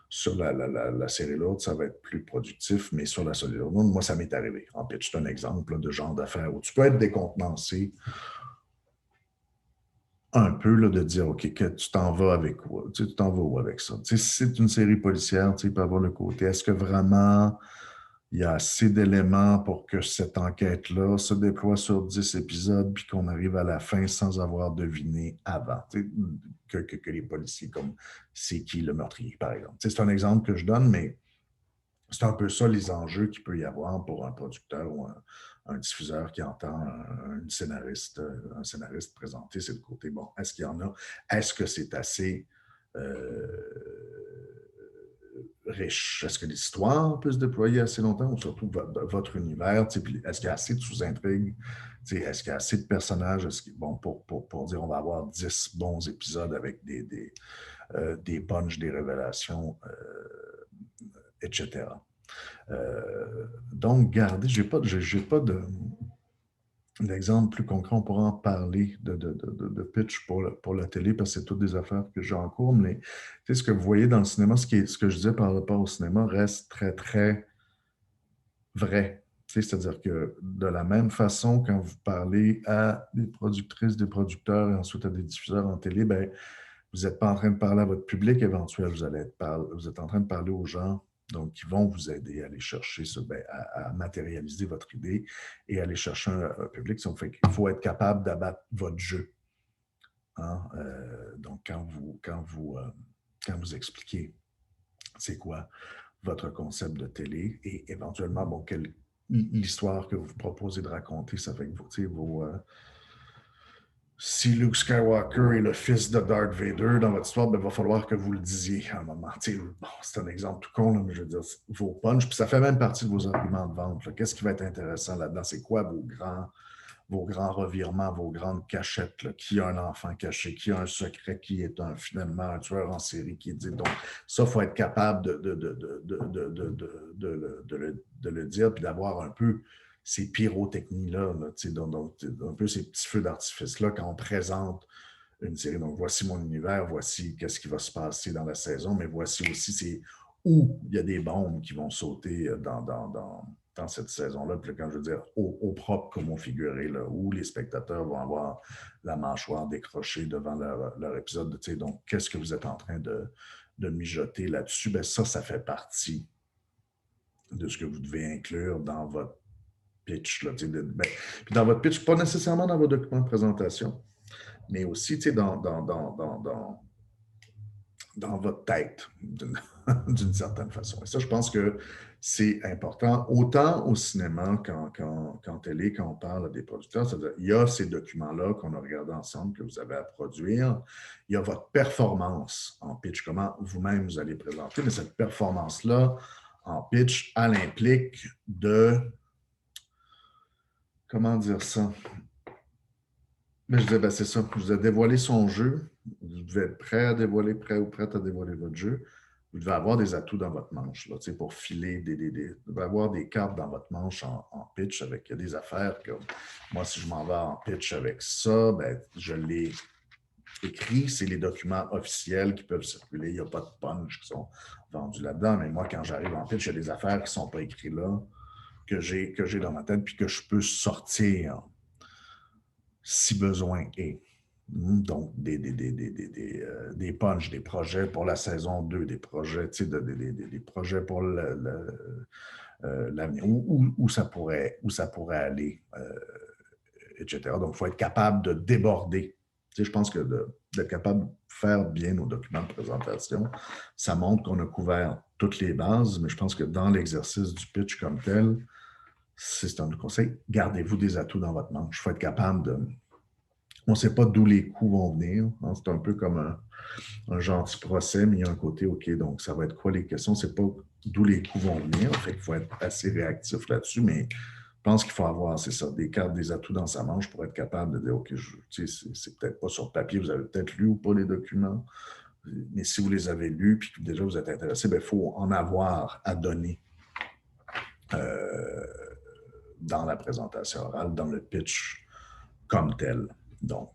sur la série l'autre, ça va être plus productif, mais sur la série l'autre, moi, ça m'est arrivé. En pitch, c'est un exemple là, de genre d'affaires où tu peux être décontenancé un peu là, de dire, OK, que tu t'en vas avec quoi? Tu t'en vas où avec ça? Si c'est une série policière, il peut y avoir le côté, est-ce que vraiment il y a assez d'éléments pour que cette enquête-là se déploie sur 10 épisodes puis qu'on arrive à la fin sans avoir deviné avant? Que les policiers, comme c'est qui le meurtrier, par exemple. C'est un exemple que je donne, mais c'est un peu ça les enjeux qu'il peut y avoir pour un producteur ou un diffuseur qui entend un scénariste présenter. C'est le côté, bon, est-ce qu'il y en a? Est-ce que c'est assez riche? Est-ce que l'histoire peut se déployer assez longtemps ou surtout votre univers? Est-ce qu'il y a assez de sous-intrigues? Est-ce qu'il y a assez de personnages? Bon, pour dire on va avoir 10 bons épisodes avec des punchs, des révélations, etc. Donc, gardez, j'ai pas d'exemple plus concret. On pourra en parler de pitch pour la télé parce que c'est toutes des affaires que j'ai en cours. Mais ce que vous voyez dans le cinéma, ce que je disais par rapport au cinéma reste très, très vrai. C'est-à-dire que de la même façon, quand vous parlez à des productrices, des producteurs et ensuite à des diffuseurs en télé, ben, vous n'êtes pas en train de parler à votre public éventuel, vous êtes en train de parler aux gens donc qui vont vous aider à aller chercher à matérialiser votre idée et aller chercher un public. Ça fait qu'il faut être capable d'abattre votre jeu. Hein? Donc, quand vous expliquez c'est quoi votre concept de télé et éventuellement, bon, l'histoire que vous proposez de raconter, ça fait que si Luke Skywalker est le fils de Darth Vader dans votre histoire, ben, il va falloir que vous le disiez à un moment. Bon, c'est un exemple tout con, là, mais je veux dire, vos punchs, puis ça fait même partie de vos arguments de vente. Qu'est-ce qui va être intéressant là-dedans? C'est quoi vos grands revirements, vos grandes cachettes, là, qui a un enfant caché, qui a un secret, qui est finalement un tueur en série qui est dit. Donc, ça, il faut être capable de le dire, puis d'avoir un peu ces pyrotechnies-là, là, donc, un peu ces petits feux d'artifice-là quand on présente une série. Donc, voici mon univers, voici qu'est-ce qui va se passer dans la saison, mais voici aussi où il y a des bombes qui vont sauter dans cette saison-là. Puis quand je veux dire au propre comme au figuré, là, où les spectateurs vont avoir la mâchoire décrochée devant leur épisode. Donc, qu'est-ce que vous êtes en train de mijoter là-dessus? Ben, ça fait partie de ce que vous devez inclure dans votre pitch. Là, puis dans votre pitch, pas nécessairement dans vos documents de présentation, mais aussi dans votre tête, d'une certaine façon. Et ça, je pense que c'est important, autant au cinéma qu'en télé, quand on parle à des producteurs. C'est-à-dire, il y a ces documents-là qu'on a regardés ensemble, que vous avez à produire. Il y a votre performance en pitch, comment vous-même vous allez présenter, mais cette performance-là en pitch, elle implique comment dire ça? Mais je disais, ben c'est ça. Je vous ai dévoilé son jeu. Vous devez être prêt ou prête à dévoiler votre jeu. Vous devez avoir des atouts dans votre manche là, pour filer vous devez avoir des cartes dans votre manche en pitch avec des affaires comme moi, si je m'en vais en pitch avec ça, ben, je l'ai écrit, c'est les documents officiels qui peuvent circuler. Il n'y a pas de punch qui sont vendus là-dedans. Mais moi, quand j'arrive en pitch, il y a des affaires qui ne sont pas écrites là, que j'ai dans ma tête, puis que je peux sortir si besoin est. Donc, des punchs, des projets pour la saison 2, des projets, des projets pour l'avenir, où ça pourrait aller, etc. Donc, il faut être capable de déborder. Je pense que d'être capable de faire bien nos documents de présentation, ça montre qu'on a couvert toutes les bases, mais je pense que dans l'exercice du pitch comme tel, c'est un conseil, gardez-vous des atouts dans votre manche. Il faut être capable de on ne sait pas d'où les coups vont venir. Hein. C'est un peu comme un gentil procès, mais il y a un côté, OK, donc ça va être quoi les questions? C'est pas d'où les coups vont venir. Fait qu'il faut être assez réactif là-dessus, mais je pense qu'il faut avoir, c'est ça, des cartes, des atouts dans sa manche pour être capable de dire, OK, c'est peut-être pas sur papier, vous avez peut-être lu ou pas les documents, mais si vous les avez lus puis que déjà vous êtes intéressé, il faut en avoir à donner dans la présentation orale, dans le pitch comme tel. Donc,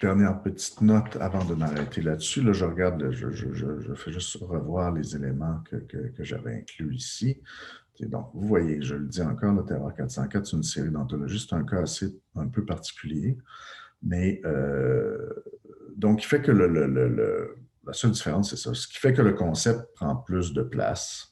dernière petite note avant de m'arrêter là-dessus. Là, je regarde, je fais juste revoir les éléments que j'avais inclus ici. Et donc, vous voyez, je le dis encore, le Terror 404, c'est une série d'anthologie. C'est un cas un peu particulier. Mais, donc, il fait que la seule différence, c'est ça. Ce qui fait que le concept prend plus de place.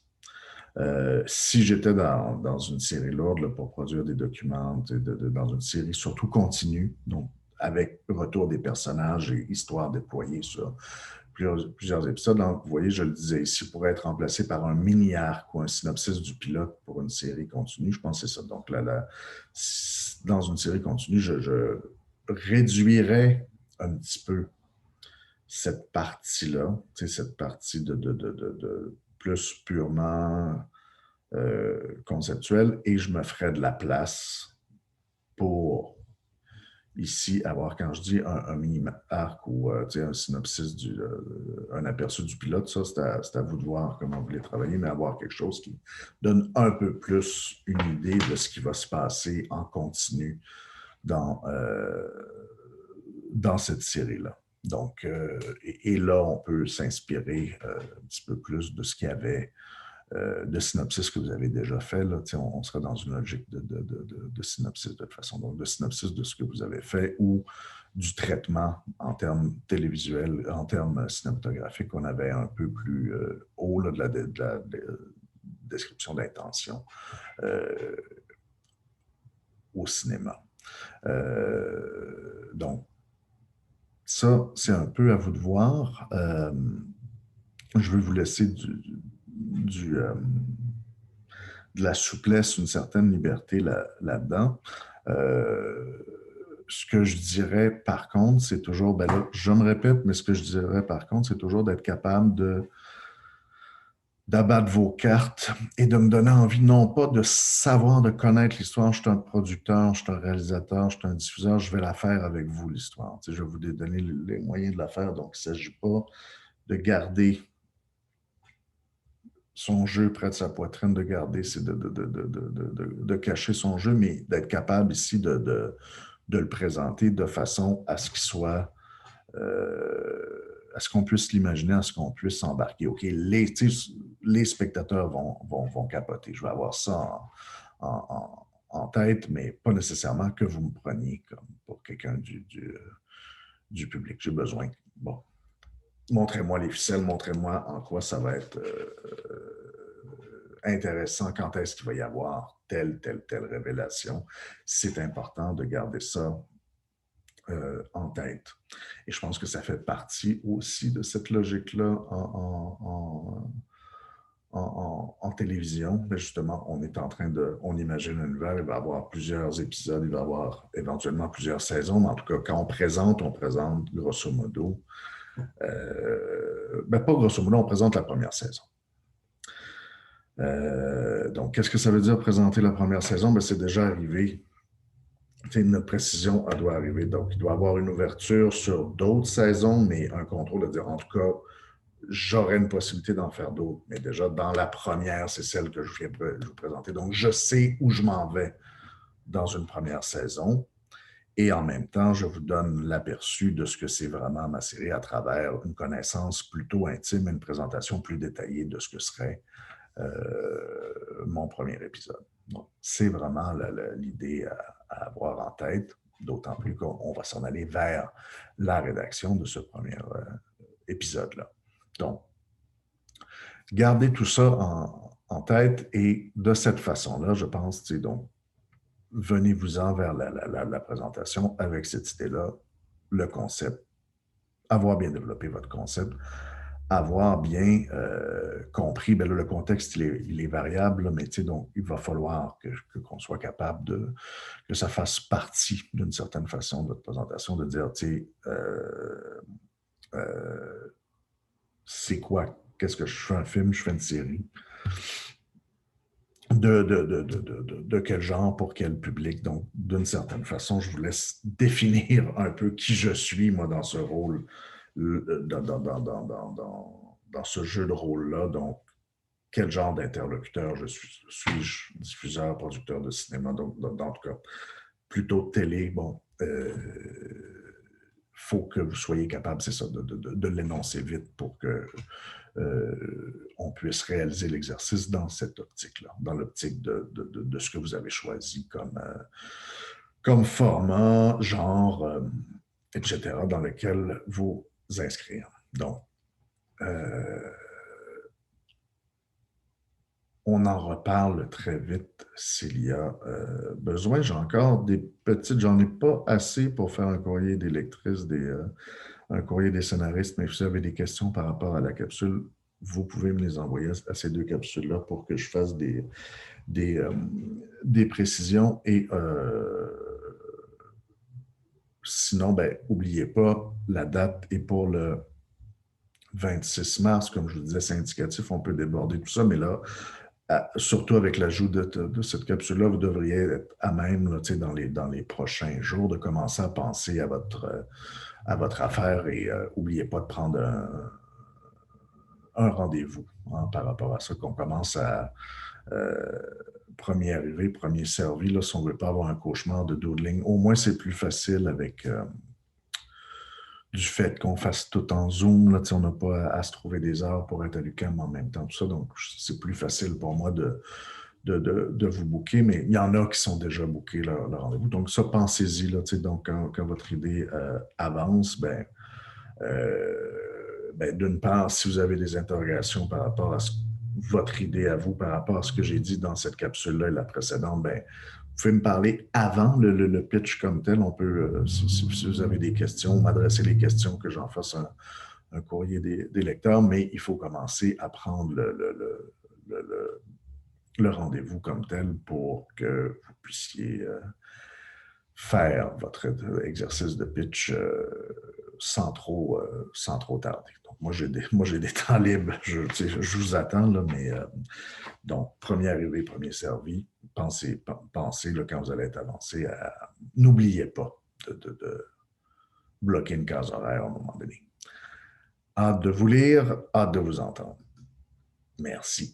Si j'étais dans une série lourde là, pour produire des documents, dans une série surtout continue, donc avec retour des personnages et histoire déployée sur plusieurs épisodes. Donc, vous voyez, je le disais ici, pourrait être remplacé par un mini-arc ou un synopsis du pilote pour une série continue. Je pense que c'est ça. Donc, dans une série continue, je réduirais un petit peu cette partie-là, cette partie de plus purement conceptuelle, et je me ferais de la place pour ici avoir, quand je dis un mini-arc ou un synopsis, un aperçu du pilote, ça, c'est à vous de voir comment vous voulez travailler, mais avoir quelque chose qui donne un peu plus une idée de ce qui va se passer en continu dans cette série-là. Donc, et là, on peut s'inspirer un petit peu plus de ce qu'il y avait de synopsis que vous avez déjà fait. Là, on serait dans une logique de synopsis de toute façon. Donc, de synopsis de ce que vous avez fait ou du traitement en termes télévisuels, en termes cinématographiques, on avait un peu plus haut là, de la description d'intention au cinéma. Donc, ça, c'est un peu à vous de voir. Je veux vous laisser du, de la souplesse, une certaine liberté là-dedans. Ce que je dirais par contre, c'est toujours, ben là, je me répète, mais ce que je dirais par contre, c'est toujours d'être capable d'abattre vos cartes et de me donner envie, non pas de savoir, de connaître l'histoire. Je suis un producteur, je suis un réalisateur, je suis un diffuseur, je vais la faire avec vous, l'histoire. Tu sais, je vais vous donner les moyens de la faire. Donc, il ne s'agit pas de garder son jeu près de sa poitrine, de garder, c'est de cacher son jeu, mais d'être capable ici de le présenter de façon à ce qu'il soit, à ce qu'on puisse l'imaginer, à ce qu'on puisse s'embarquer. OK, les spectateurs vont capoter. Je vais avoir ça en tête, mais pas nécessairement que vous me preniez comme pour quelqu'un du public. J'ai besoin. Bon, montrez-moi les ficelles, montrez-moi en quoi ça va être intéressant, quand est-ce qu'il va y avoir telle révélation. C'est important de garder ça en tête. Et je pense que ça fait partie aussi de cette logique-là en télévision. Mais justement, on est en train on imagine un univers, il va y avoir plusieurs épisodes, il va y avoir éventuellement plusieurs saisons, mais en tout cas, quand on présente grosso modo, pas grosso modo, on présente la première saison. Donc, qu'est-ce que ça veut dire présenter la première saison? Ben, c'est déjà arrivé. Notre précision, elle doit arriver. Donc, il doit y avoir une ouverture sur d'autres saisons, mais un contrôle de dire, en tout cas, j'aurai une possibilité d'en faire d'autres. Mais déjà, dans la première, c'est celle que je viens de vous présenter. Donc, je sais où je m'en vais dans une première saison. Et en même temps, je vous donne l'aperçu de ce que c'est vraiment ma série à travers une connaissance plutôt intime, une présentation plus détaillée de ce que serait mon premier épisode. Donc, c'est vraiment l'idée à avoir en tête, d'autant plus qu'on va s'en aller vers la rédaction de ce premier épisode-là. Donc, gardez tout ça en tête et de cette façon-là, je pense, donc, venez-vous-en vers la présentation avec cette idée-là, le concept, avoir bien développé votre concept, avoir bien compris, ben là, le contexte, il est variable, mais donc, il va falloir qu'on soit capable que ça fasse partie d'une certaine façon de votre présentation, de dire, c'est quoi? Qu'est-ce que je fais un film, je fais une série? De quel genre, pour quel public? Donc, d'une certaine façon, je vous laisse définir un peu qui je suis, moi, dans ce rôle, dans ce jeu de rôle-là. Donc, quel genre d'interlocuteur je suis? Suis-je diffuseur, producteur de cinéma? Donc, en tout cas, plutôt télé, bon, faut que vous soyez capable, c'est ça, de l'énoncer vite pour que on puisse réaliser l'exercice dans cette optique-là, dans l'optique de ce que vous avez choisi comme format, genre, etc., dans lequel vous inscrire. Donc, on en reparle très vite s'il y a besoin. J'ai encore des petites, j'en ai pas assez pour faire un courrier des lectrices, un courrier des scénaristes, mais si vous avez des questions par rapport à la capsule, vous pouvez me les envoyer à ces deux capsules-là pour que je fasse des précisions. Et sinon, ben, n'oubliez pas, la date est pour le 26 mars. Comme je vous disais, c'est indicatif, on peut déborder tout ça, mais là, surtout avec l'ajout de cette capsule-là, vous devriez être à même là, dans les prochains jours de commencer à penser à votre affaire et n'oubliez pas de prendre un rendez-vous par rapport à ça, qu'on commence à premier arrivé, premier servi. Là, si on ne veut pas avoir un cauchemar de doodling, au moins c'est plus facile avec du fait qu'on fasse tout en Zoom. Là, on n'a pas à se trouver des heures pour être à l'UQAM en même temps. Tout ça, donc c'est plus facile pour moi de vous booker, mais il y en a qui sont déjà bookés le rendez-vous. Donc ça, pensez-y. Là, donc quand votre idée avance, d'une part, si vous avez des interrogations par rapport à votre idée à vous par rapport à ce que j'ai dit dans cette capsule-là et la précédente, ben, vous pouvez me parler avant le pitch comme tel. On peut, si vous avez des questions, m'adresser les questions, que j'en fasse un courrier des lecteurs, mais il faut commencer à prendre le rendez-vous comme tel pour que vous puissiez faire votre exercice de pitch sans trop tarder. Donc, moi, j'ai des temps libres. Je vous attends, là, mais donc, premier arrivé, premier servi. Pensez là, quand vous allez être avancé, n'oubliez pas de bloquer une case horaire à un moment donné. Hâte de vous lire, hâte de vous entendre. Merci.